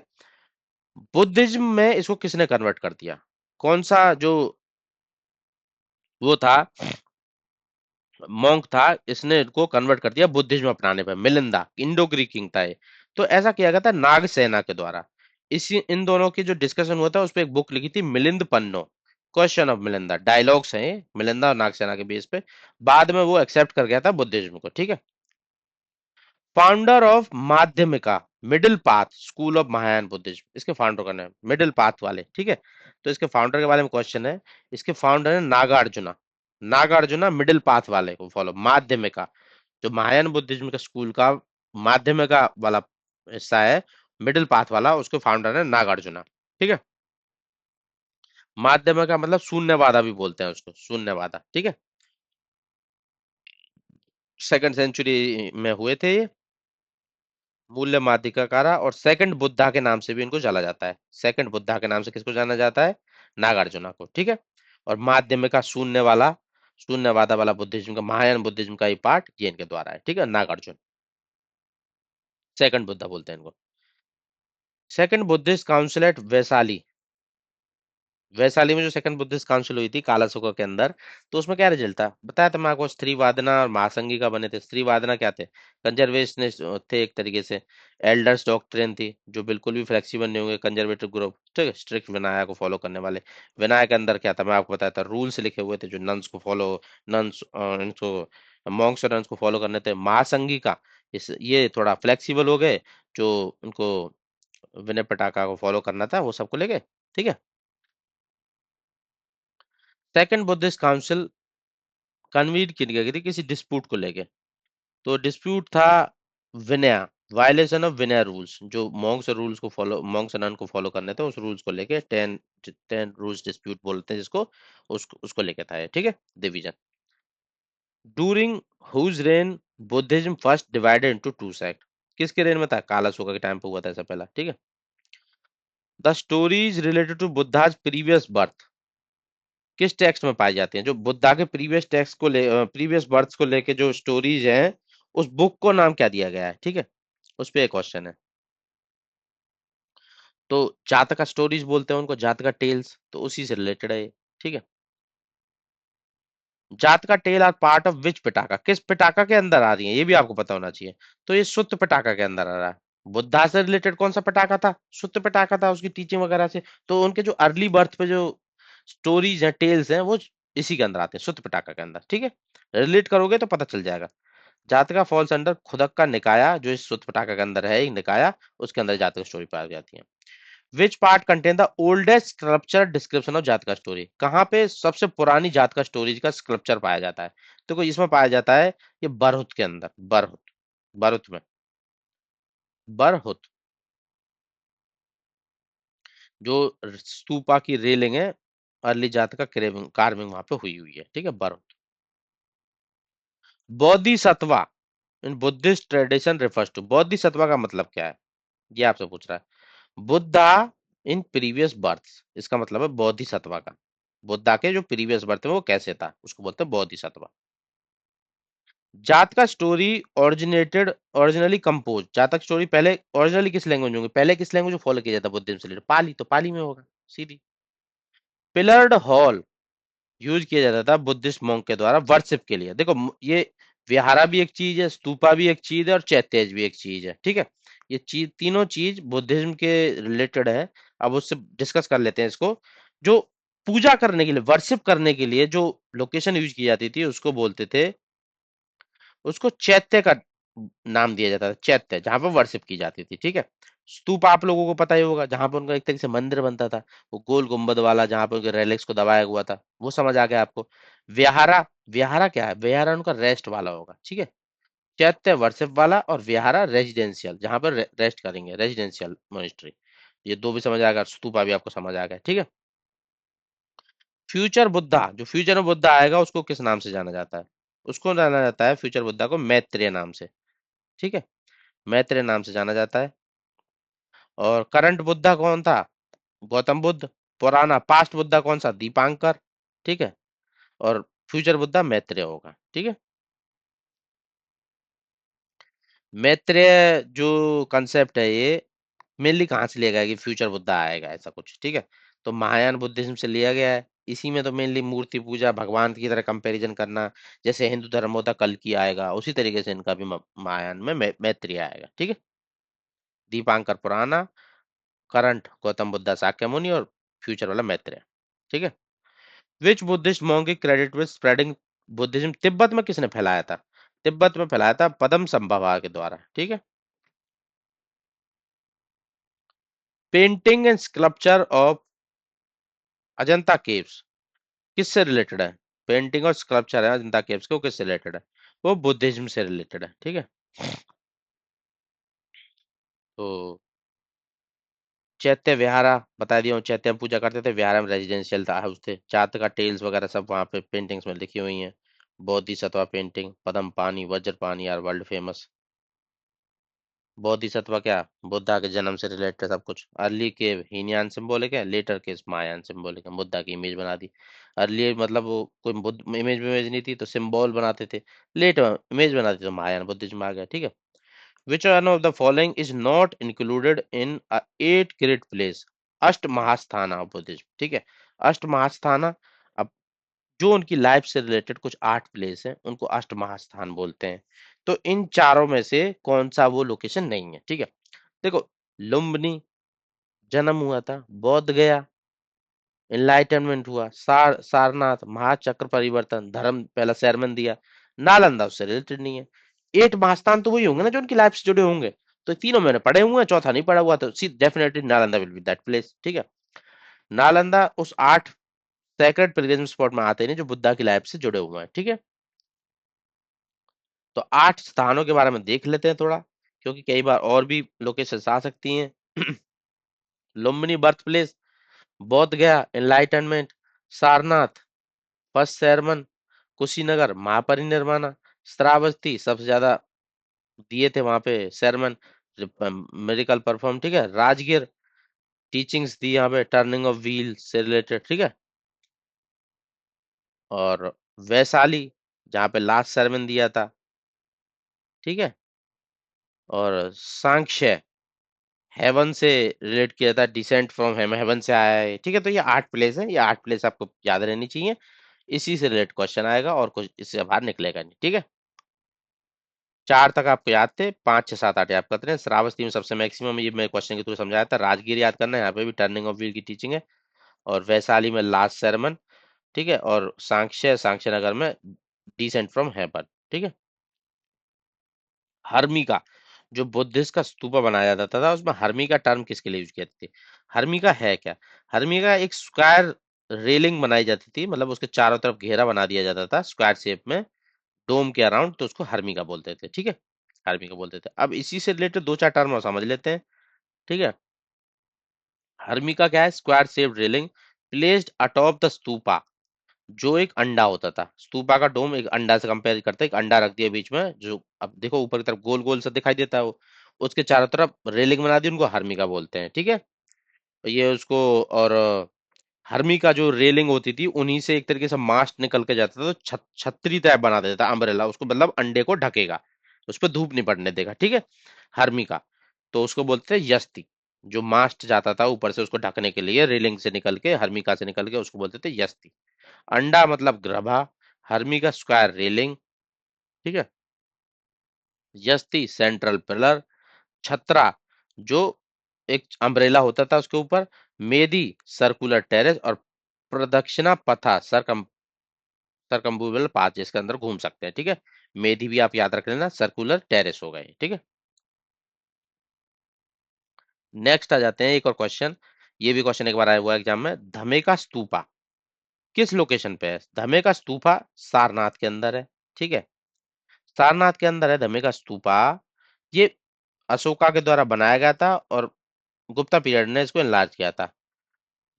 बुद्धिज्म में इसको किसने कन्वर्ट कर दिया, कौन सा जो वो था, मॉन्क था, इसने इनको कन्वर्ट कर दिया बुद्धिज्म अपनाने पर, मिलिंदा, इंडो ग्रीक किंग था ये। तो ऐसा किया गया था नागसेना के द्वारा। इसी इन दोनों की जो डिस्कशन हुआ था, उस पर एक बुक लिखी थी Milind Panno, question of Milinda, dialogues हैं ये, मिलिंदा और नागसेना के बेस पे। बाद में वो एक्सेप्ट कर गया था बुद्धिज्म को, ठीक है। Founder of Madhyamika middle path school of Mahayana Buddhism, इसके फाउंडर का नाम मिडिल पाथ वाले, ठीक है। तो इसके फाउंडर के बारे में क्वेश्चन है, इसके फाउंडर है नागार्जुना। नागार्जुना मिडिल पाथ वाले को फॉलो, माध्यमिका जो महायान बुद्धिज्म का स्कूल का माध्यमिका वाला हिस्सा है, मिडिल पाथ वाला, उसके फाउंडर है नागार्जुना, ठीक है। माध्यमिका मतलब शून्यवादा भी बोलते हैं उसको, शून्यवादा, ठीक है। सेकंड सेंचुरी में हुए थे ये, मूल्य माध्यिकाकारा, और सेकंड बुद्धा के नाम से भी इनको जाना जाता है। सेकंड बुद्धा के नाम से किसको जाना जाता है, नागार्जुना को, ठीक है। और माध्यमिका शून्य वाला, शून्यवादा वाला बुद्धिज्म का, महायान बुद्धिज्म का ही पार्ट ये इनके द्वारा है, ठीक है, नागार्जुन, सेकंड बुद्धा बोलते हैं इनको। Second Buddhist council at Vaishali, Vaishali में जो सेकंड बुद्धिस्ट काउंसिल हुई थी कालाशोका के अंदर, तो उसमें क्या रिजल्ट था बताया था मैं आपको, स्त्रीवादना और महासंघी का बने थे। स्त्रीवादना क्या थे, कंजर्वेशनिस्ट थे एक तरीके से। एल्डर्स डॉक्ट्रिन थी, जो बिल्कुल भी फ्लेक्सिबल नहीं होंगे, कंजर्वेटिव ग्रुप, ठीक है, स्ट्रिक्ट विनाया को फॉलो करने वाले। विनाया के अंदर क्या था, मैं आपको बताया था, रूल्स लिखे हुए थे जो नन्स को फॉलो, नन्स इनको, मॉन्क्स और नन्स को फॉलो करने थे। महासंघी का, इस ये थोड़ा फ्लेक्सिबल हो गए, जो उनको विनय पटाका को फॉलो करना था, वो सबको लेके, ठीक है। सेकंड बुद्धिस्ट काउंसिल कन्वीन की गई थी किसी डिस्प्यूट को लेके। तो डिस्प्यूट था विनय, वायलेशन ऑफ विनय रूल्स, जो मॉन्क्स और रूल्स को फॉलो, मॉन्क्स और नन को फॉलो करने थे, उस रूल्स को लेके 10 रूल्स डिस्प्यूट बोलते हैं जिसको, उसको लेके था ये, ठीक है, division. During whose reign Buddhism first divided into two sect, किसके रेन में था, काला सूखा के टाइम पे हुआ था ऐसा पहला, ठीक है। The stories related to Buddha's previous birth किस टेक्स्ट में पाई जाती हैं, जो बुद्धा के प्रीवियस टेक्स्ट को ले, प्रीवियस बर्थ को लेके जो स्टोरीज हैं, उस बुक को नाम क्या दिया गया है, ठीक है, उस पे एक क्वेश्चन है। तो जातका स्टोरीज बोलते हैं उनको, जातका टेल्स, तो उसी से रिलेटेड है ये, ठीक है। Jataka tale are part of which Pitaka, किस पिटाका के अंदर आ रही है, ये भी आपको पता होना चाहिए। तो ये सुत्त पिटाका के अंदर आ रहा है। बुद्धा से रिलेटेड कौन सा पिटाका था, सुत्त पिटाका था, उसकी टीचिंग वगैरह से। तो उनके जो अर्ली बर्थ पे जो स्टोरीज हैं, टेल्स हैं, वो इसी के अंदर आते हैं, सुत्त पिटाका के अंदर, ठीक है। रिलेट करोगे तो पता चल जाएगा। जातका फॉल्स अंडर खुदक का निकाया, जो इस सुत्त पिटाका के अंदर है, एक निकाया, उसके अंदर जातका स्टोरी पाई जाती है। Which part contain the oldest scripture description of Jataka story, कहाँ पे सबसे पुरानी जातका स्टोरीज का स्क्रप्चर पाया जाता है। तो कोई इसमें पाया जाता है, ये बरहुत के अंदर, बरहुत, बरहुत में, बरहुत, जो स्तूपा की रेलिंग है, अर्ली जातका कार्विंग कार्विंग वहां पे हुई हुई है, ठीक है, Bharhut. Bodhisattva in Buddhist tradition refers to, Bodhisattva का मतलब क्या है, ये आपसे पूछ रहा है। बुद्धा इन प्रीवियस बर्थ, इसका मतलब है बोधिसत्वा का, बुद्धा के जो प्रीवियस बर्थ में वो कैसे था, उसको बोलते हैं बोधिसत्वा। जातका स्टोरी ओरिजिनेटेड, ओरिजिनली कंपोज, जातक स्टोरी पहले ओरिजिनली किस लैंग्वेज में होगी, पहले किस लैंग्वेज में फॉलो किया जाता है बुद्धिज्म से रिलेटेड, पाली, तो पाली में होगा, सीधी। पिलर्ड हॉल यूज किया जाता था बुद्धिस्ट मॉन्क के द्वारा वर्शिप के लिए। देखो ये विहारा भी एक चीज है, स्तूपा भी एक चीज है, और चैत्यज भी एक चीज है, ठीक है। ये चीज, तीनों चीज बुद्धिज्म के रिलेटेड है। अब उससे डिस्कस कर लेते हैं इसको। जो पूजा करने के लिए, वर्शिप करने के लिए जो लोकेशन यूज की जाती थी, उसको बोलते थे, उसको चैत्य का नाम दिया जाता था, चैत्य, जहां पर वर्शिप की जाती थी, ठीक है। स्तूप आप लोगों को पता ही होगा, जहां पर उनका एक तरीके से मंदिर बनता था, वो गोल गुंबद वाला, जहां पर उनके रेलिक्स को दबाया हुआ था, वो समझ आ गया आपको। विहारा, विहारा क्या है, विहारा उनका रेस्ट वाला होगा, ठीक है। चैत्य वर्शिप वाला, और विहारा रेजिडेंशियल, जहां पर रेस्ट करेंगे, रेजिडेंशियल मोनेस्ट्री। ये दो भी समझ आ गया, स्तूपा भी आपको समझ आ गया, ठीक है। फ्यूचर बुद्धा, जो फ्यूचर में बुद्धा आएगा, उसको किस नाम से जाना जाता है, उसको जाना जाता है, फ्यूचर बुद्धा को मैत्रेय नाम से, ठीक है, मैत्रेय नाम से जाना जाता है। और करंट बुद्धा कौन था, गौतम बुद्ध। पुराना पास्ट बुद्धा कौन सा, दीपांकर, ठीक है। और फ्यूचर बुद्धा मैत्रेय होगा, ठीक है। मैत्रेय जो कंसेप्ट है, ये मेनली कहाँ से लिया गया है कि फ्यूचर बुद्धा आएगा, ऐसा कुछ, ठीक है। तो महायान बुद्धिज्म से लिया गया है। इसी में तो मेनली मूर्ति पूजा, भगवान की तरह कंपैरिजन करना, जैसे हिंदू धर्म होता कल की आएगा, उसी तरीके से इनका भी महायान में मैत्रेय आएगा, ठीक है। दीपांकर पुराना, करंट गौतम बुद्धा शाक्य मुनि, और फ्यूचर वाला मैत्रेय, ठीक है। Which Buddhist monk credit with spreading Buddhism, Tibet में किसने फैलाया था, तिब्बत में फैलाया था पद्म संभवा के द्वारा, ठीक है। Painting and sculpture of Ajanta caves किससे रिलेटेड है, पेंटिंग और स्कल्पचर है अजंता केव्स के, वो किससे रिलेटेड है, वो बुद्धिज्म से रिलेटेड है, ठीक है। तो चैत्य विहारा बता दिया हूँ, चैत्य में पूजा करते थे, विहारा में रेजिडेंशियल था, हाउस थे, जात का टेल्स वगैरह सब वहां पे पेंटिंग्स में लिखी हुई हैं। बोधिसत्व पेंटिंग, पद्म पानी, वज्र पानी आर वर्ल्ड फेमस। बोधिसत्व क्या, बुद्धा के जन्म से रिलेटेड सब कुछ। अर्ली के हीनयान सिंबॉलिक है, लेटर के मायान सिंबॉलिक है, बुद्धा की इमेज बना दी। अर्ली मतलब वो कोई बुद्ध इमेज नहीं थी, तो सिंबल बनाते थे। लेटर इमेज बनाते थे, तो महायान बुद्धिज्म आ गया, ठीक है। Which one of the following is not included in a eight great place? अष्ट महास्थाना बुद्धिज्म, ठीक है। अष्ट महास्थाना, अब जो उनकी लाइफ से रिलेटेड कुछ 8 प्लेस हैं, उनको अष्ट महास्थान बोलते हैं। तो इन चारों में से कौन सा वो लोकेशन नहीं है, ठीक है। देखो, लुम्बिनी जन्म हुआ था, बौद्ध गया एनलाइटनमेंट हुआ, सारनाथ महाचक्र परिवर्तन, धर्म पहला sermon दिया, नालंदा उससे रिलेटेड नहीं है। 8 महास्थान तो वही होंगे ना जो उनकी लाइफ से जुड़े होंगे। तो तीनों मैंने पढ़े हुए हैं, चौथा नहीं पढ़ा हुआ, तो C definitely Nalanda will be that place, ठीक है। नालंदा उस 8 सेक्रेड पिलग्रिम स्पॉट में आते हैं जो बुद्धा की लाइफ से जुड़े हुए हैं, ठीक है। तो 8 स्थानों के बारे में देख लेते हैं थोड़ा, क्योंकि कई बार और भी लोकेशन आ सकती हैं। Lumbini birth place, Bodh Gaya enlightenment, Sarnath first sermon, Kushinagar Mahaparinirvan, Shravasti सबसे ज्यादा दिए थे वहां पे सेरमन, मेडिकल परफॉर्म, ठीक है। राजगीर टीचिंग्स दी यहाँ पे टर्निंग ऑफ व्हील से रिलेटेड, ठीक है। और वैशाली जहाँ पे लास्ट सेरमन दिया था, ठीक है। और सांख्य हेवन से रिलेट किया था, डिसेंट फ्रॉम हेवन से आया है, ठीक है। तो ये 8 प्लेस है, ये 8 प्लेस आपको याद रहनी चाहिए, इसी से रिलेट क्वेश्चन आएगा और कुछ इससे बाहर निकलेगा नहीं, ठीक है। 4 तक आपको याद थे, 5 6 7 8 याद करते हैं। श्रावस्ती में सबसे मैक्सिमम, ये मैं क्वेश्चन के थ्रू समझाया था। राजगीर याद करना है, यहाँ पे भी टर्निंग ऑफ व्हील की टीचिंग है। और वैशाली में लास्ट सेरेमन, ठीक है। और सांक्ष्य नगर में डिसेंट फ्रॉम हेवन, ठीक है। हर्मिका जो बुद्धिस्ट का स्तूपा बनाया जाता था, उसमें हर्मिका टर्म किसके लिए यूज करते थे? हर्मिका है क्या? हर्मिका एक स्क्वायर रेलिंग बनाई जाती थी, मतलब उसके चारों तरफ घेरा बना दिया जाता था स्क्वायर शेप में, डोम के अराउंड, तो उसको हर्मिका बोलते थे, ठीक है। हर्मिका बोलते थे। अब इसी से रिलेटेड दो चार टर्म और समझ लेते हैं, ठीक है। हर्मिका क्या है? Square shape railing placed atop the stupa, जो एक अंडा होता था। स्तूपा का डोम एक अंडा से कंपेयर करते हैं, एक अंडा रख दिया बीच में, जो अब देखो ऊपर की तरफ गोल गोल सा दिखाई देता है वो, उसके चारों तरफ रेलिंग बना दी, उनको हर्मिका बोलते हैं, ठीक है। तो ये उसको, और हर्मी का जो रेलिंग होती थी उन्हीं से एक तरीके से मास्ट निकल के जाता था, तो छतरी टाइप बना देता था, अम्ब्रेला उसको, मतलब अंडे को ढकेगा, उस पर धूप नहीं पड़ने देगा, ठीक है। हर्मी का, तो उसको बोलते थे यस्ती। जो मास्ट जाता था ऊपर से उसको ढकने के लिए रेलिंग से निकल के, हर्मिका से निकल के, उसको बोलते थे यस्ती। अंडा मतलब ग्रभा, हर्मी का स्क्वायर रेलिंग, ठीक है। यस्ती सेंट्रल पिलर, छत्रा जो एक अम्ब्रेला होता था उसके ऊपर, मेदी सर्कुलर टेरेस, और प्रदक्षिणा पथा सरकम्बुबल पाथ जिसके अंदर घूम सकते हैं, ठीक है। मेदी भी आप याद रख लेना, सर्कुलर टेरेस हो गए, ठीक है। नेक्स्ट आ जाते हैं एक और क्वेश्चन, ये भी क्वेश्चन एक बार आया हुआ है एग्जाम में। धमेका स्तूपा किस लोकेशन पे है? धमेका स्तूपा सारनाथ के अंदर है, ठीक है। सारनाथ के अंदर है धमेका स्तूपा। ये अशोका के द्वारा बनाया गया था और गुप्ता पीरियड ने इसको एनलार्ज किया था।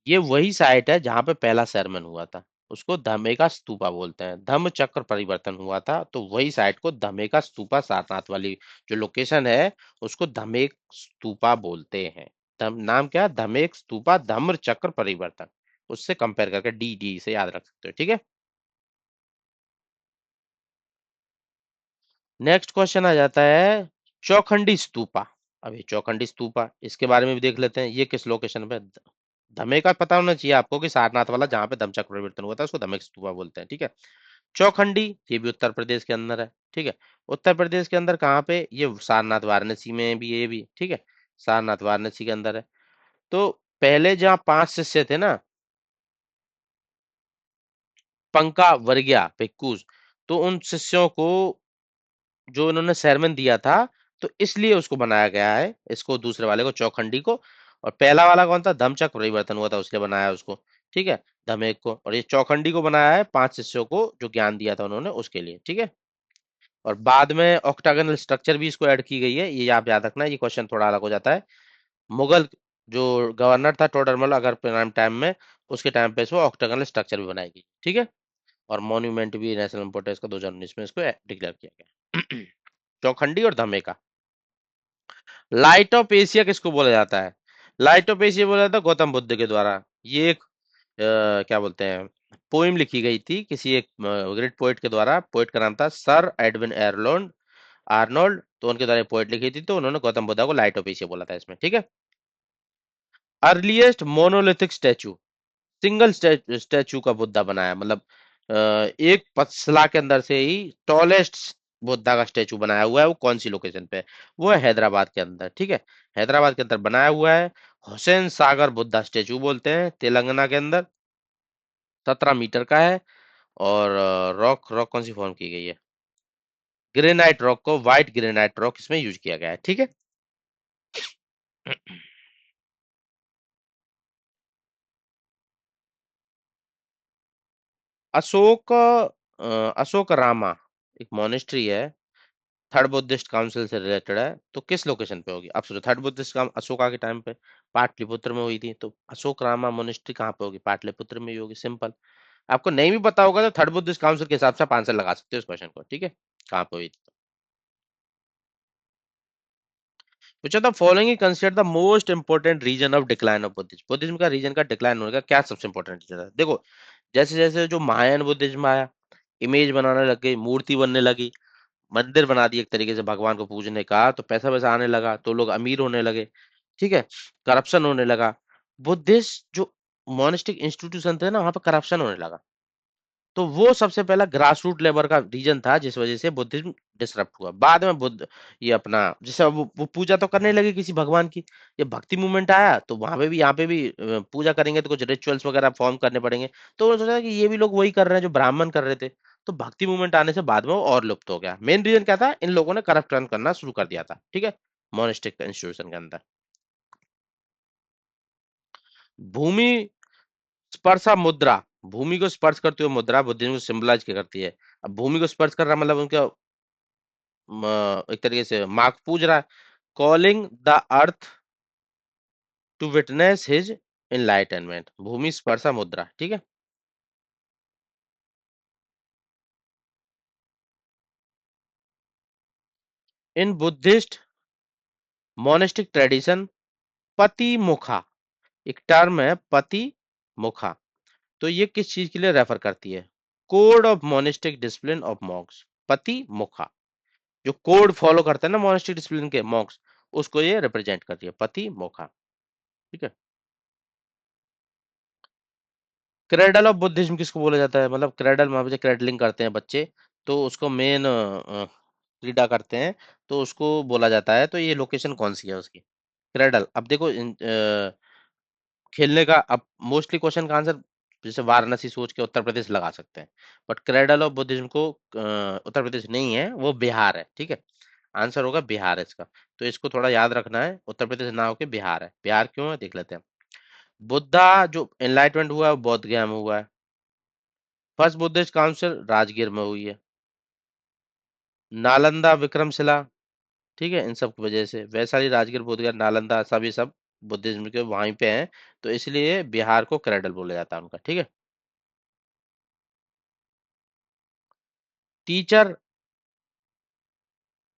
ये वही साइट है जहां पे पहला सरमन हुआ था, उसको धमेका स्तूपा बोलते हैं। धम्म चक्र परिवर्तन हुआ था, तो वही साइट को धमेका स्तूपा, सारनाथ वाली जो लोकेशन है उसको धमेक स्तूपा बोलते हैं। नाम क्या है? धमेक स्तूपा, धम्र चक्र परिवर्तन, उससे कंपेयर करके डी डी से याद रख सकते हो, ठीक है। नेक्स्ट क्वेश्चन आ जाता है चौखंडी स्तूपा। अभी चौखंडी स्तूपा इसके बारे में भी देख लेते हैं, ये किस लोकेशन पे? धमे का पता होना चाहिए आपको कि सारनाथ वाला जहाँ पे धम्मचक्र परिवर्तन हुआ था उसको धमेक स्तूपा बोलते हैं, ठीक है। चौखंडी ये भी उत्तर प्रदेश के अंदर है, ठीक है। उत्तर प्रदेश के अंदर कहाँ पे? ये सारनाथ वाराणसी में भी, ये भी, ठीक है। सारनाथ वाराणसी के अंदर है। तो पहले जहाँ 5 शिष्य थे ना, पंका वर्गिया भिक्खूस, तो उन शिष्यों को जो इन्होंने सरमन दिया था, तो इसलिए उसको बनाया गया है, इसको दूसरे वाले को, चौखंडी को। और पहला वाला कौन था? धम्मचक्र परिवर्तन हुआ था उसलिए बनाया उसको, ठीक है, धमेक को। और ये चौखंडी को बनाया है 5 शिष्यों को जो ज्ञान दिया था उन्होंने, उसके लिए, ठीक है। और बाद में ऑक्टागोनल स्ट्रक्चर भी इसको ऐड की गई है, ये आप याद रखना, ये क्वेश्चन थोड़ा अलग हो जाता है। मुगल जो गवर्नर था टोडरमल अगर टाइम में, उसके टाइम पे इसको ऑक्टागोनल स्ट्रक्चर भी बनाई गई, ठीक है। और मॉन्यूमेंट भी नेशनल इंपोर्टेंस का 2019 में इसको डिक्लेयर किया गया। चौखंडी और धमेका। लाइट ऑफ एशिया किसको बोला जाता है? लाइट ऑफ एशिया बोला जाता है गौतम बुद्ध के द्वारा। ये एक क्या बोलते हैं, पोइम लिखी गई थी किसी एक ग्रेट पोएट के द्वारा। पोएट का नाम था सर एडविन एर्लोल्ड आर्नोल्ड, तो उनके द्वारा पोएट लिखी थी, तो उन्होंने गौतम बुद्ध को लाइट ऑफ एशिया बोला था इसमें, ठीक है। Earliest monolithic statue, single statue का बुद्धा बनाया, मतलब एक पथसला के अंदर से ही टॉलेस्ट बुद्धा का स्टैचू बनाया हुआ है, वो कौन सी लोकेशन पे है? वो है हैदराबाद के अंदर, ठीक है। हैदराबाद के अंदर बनाया हुआ है। हुसैन सागर बुद्धा स्टैचू बोलते हैं, तेलंगाना के अंदर, 17 मीटर का है। और रॉक रॉक कौन सी फॉर्म की गई है? ग्रेनाइट रॉक को, व्हाइट ग्रेनाइट रॉक इसमें यूज किया गया है, ठीक है। अशोक अशोक रामा एक मोनेस्ट्री है, थर्ड बुद्धिस्ट काउंसिल से रिलेटेड है, तो किस लोकेशन पे होगी? आप सोचो, थर्ड बुद्धिस्ट काम अशोका के टाइम पे पाटलिपुत्र में हुई थी, तो अशोक रामा मोनेस्ट्री कहाँ पे होगी? पाटलिपुत्र में ही होगी, सिंपल। आपको नहीं भी पता होगा तो थर्ड बुद्धिस्ट काउंसिल के हिसाब से आप आंसर लगा सकते हो इस क्वेश्चन को, ठीक है? कहाँ पे हुई थी? Which of the following is considered the most important region of decline of Buddhism? Buddhism का रीजन का डिक्लाइन होने का क्या सबसे इंपॉर्टेंट रीजन है? देखो, जैसे जैसे जो महायान बुद्धिज्म आया, इमेज बनाने लग गई, मूर्ति बनने लगी, मंदिर बना दिए एक तरीके से भगवान को पूजने का, तो पैसा वैसा आने लगा, तो लोग अमीर होने लगे, ठीक है, करप्शन होने लगा। बुद्धिस्ट जो मोनेस्टिक इंस्टीट्यूशन थे ना, वहां पर करप्शन होने लगा, तो वो सबसे पहला ग्रास रूट लेवल का रीजन था जिस वजह से बुद्धिज्म डिसरप्ट हुआ। बाद में बुद्ध ये अपना जैसे वो पूजा तो करने लगे किसी भगवान की, ये भक्ति मूवमेंट आया तो वहां पे भी यहाँ पे भी पूजा करेंगे तो कुछ रिचुअल्स वगैरह फॉर्म करने पड़ेंगे, तो उन्होंने सोचा कि ये भी लोग वही कर रहे हैं जो ब्राह्मण कर रहे थे, तो भक्ति मूवमेंट आने से बाद में वो और लुप्त हो गया। मेन रीजन क्या था? इन लोगों ने करप्ट रन करना शुरू कर दिया था, ठीक है, मोनेस्टिक इंस्टीट्यूशन के अंदर। भूमि स्पर्शा मुद्रा, भूमि को स्पर्श करती हुई मुद्रा बुद्धिज्म को सिंबलाइज क्या करती है? अब भूमि को स्पर्श कर रहा मतलब उनका एक तरीके से मार्क पूज रहा है, calling the earth to witness his enlightenment, bhumi sparsha mudra, ठीक है। इन बुद्धिस्ट मोनेस्टिक ट्रेडिशन पति मुखा, एक टर्म है पति मुखा, तो ये किस चीज के लिए रेफर करती है? Code of monastic discipline of Monks, पति मुखा, जो कोड फॉलो करते हैं ना मोनेस्टिक डिसिप्लिन के मॉन्क्स, उसको ये रिप्रेजेंट करती है, पति मुखा, ठीक है। क्रेडल ऑफ बुद्धिज्म किसको बोला जाता है? मतलब क्रेडल मान लीजिए क्रेडलिंग करते हैं बच्चे, तो उसको मेन क्रीडा करते हैं, तो उसको बोला जाता है, तो ये लोकेशन कौन सी है उसकी? क्रेडल, अब देखो खेलने का, अब मोस्टली क्वेश्चन का आंसर जैसे वाराणसी सोच के उत्तर प्रदेश लगा सकते हैं, बट क्रेडल ऑफ बुद्धिज्म को उत्तर प्रदेश नहीं है, वो बिहार है, ठीक है। आंसर होगा बिहार है इसका, तो इसको थोड़ा याद रखना है, उत्तर प्रदेश ना होके बिहार है। बिहार क्यों है देख लेते हैं। बुद्धा जो एनलाइटमेंट हुआ है वो बौद्ध गया में हुआ है, फर्स्ट बुद्धिस्ट काउंसिल राजगीर में हुई है, नालंदा विक्रमशिला, ठीक है, इन सब की वजह से वैशाली राजगीर बोधगया नालंदा सभी सब बुद्धिज्म के वहीं पे हैं, तो इसलिए बिहार को क्रेडल बोला जाता है उनका, ठीक है। Teacher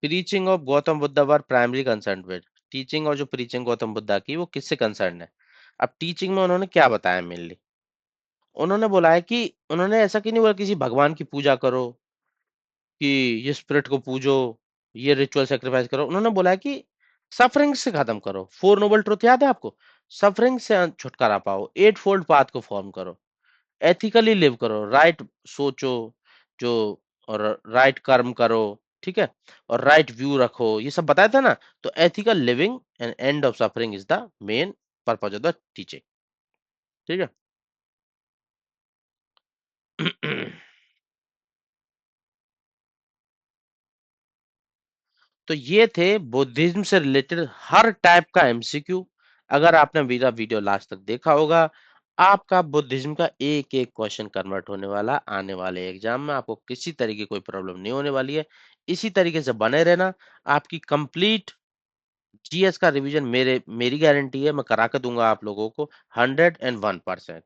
preaching of Gautam Buddha were primary concern with, teaching और जो प्रीचिंग गौतम बुद्धा की वो किससे कंसर्न है? अब टीचिंग में उन्होंने क्या बताया मेनली? उन्होंने बोला है कि उन्होंने ऐसा क्यों नहीं बोला किसी भगवान की पूजा करो, कि ये स्पिरिट को पूजो, ये रिचुअल सेक्रीफाइस करो, उन्होंने बोला है कि सफरिंग से खत्म करो। फोर नोबल ट्रुथ याद है आपको? सफरिंग से छुटकारा पाओ, एट फोल्ड पाथ को फॉर्म करो, एथिकली लिव करो, राइट सोचो, जो और राइट कर्म करो, ठीक है, और राइट व्यू रखो, ये सब बताया था ना। तो ethical living and end of suffering is the main purpose of the teaching, ठीक है। तो ये थे बुद्धिज्म से रिलेटेड हर टाइप का एमसीक्यू। अगर आपने मेरा वीडियो लास्ट तक देखा होगा, आपका बुद्धिज्म का एक एक क्वेश्चन कन्वर्ट होने वाला, आने वाले एग्जाम में आपको किसी तरीके की कोई प्रॉब्लम नहीं होने वाली है। इसी तरीके से बने रहना, आपकी कंप्लीट जीएस का रिवीजन मेरी गारंटी है, मैं करा के दूंगा आप लोगों को 101%।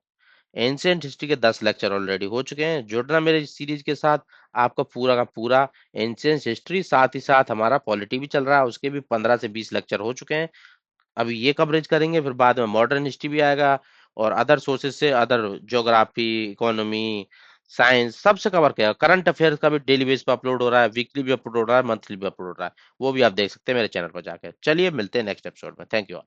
एंशियंट हिस्ट्री के 10 लेक्चर ऑलरेडी हो चुके हैं, जुड़ना मेरे सीरीज के साथ, आपका पूरा का पूरा एंशियंट हिस्ट्री, साथ ही साथ हमारा पॉलिटी भी चल रहा है, उसके भी 15 से 20 लेक्चर हो चुके हैं। अभी ये कवरेज करेंगे, फिर बाद में मॉडर्न हिस्ट्री भी आएगा, और अदर सोर्सेज से अदर ज्योग्राफी, इकोनॉमी, साइंस सबसे कवर किया। करंट अफेयर्स का भी डेली बेस पे अपलोड हो रहा है, वीकली भी अपलोड हो रहा है, मंथली भी अपलोड हो रहा है, वो भी आप देख सकते हैं मेरे चैनल पर जाकर। चलिए मिलते हैं नेक्स्ट एपिसोड में, थैंक यू।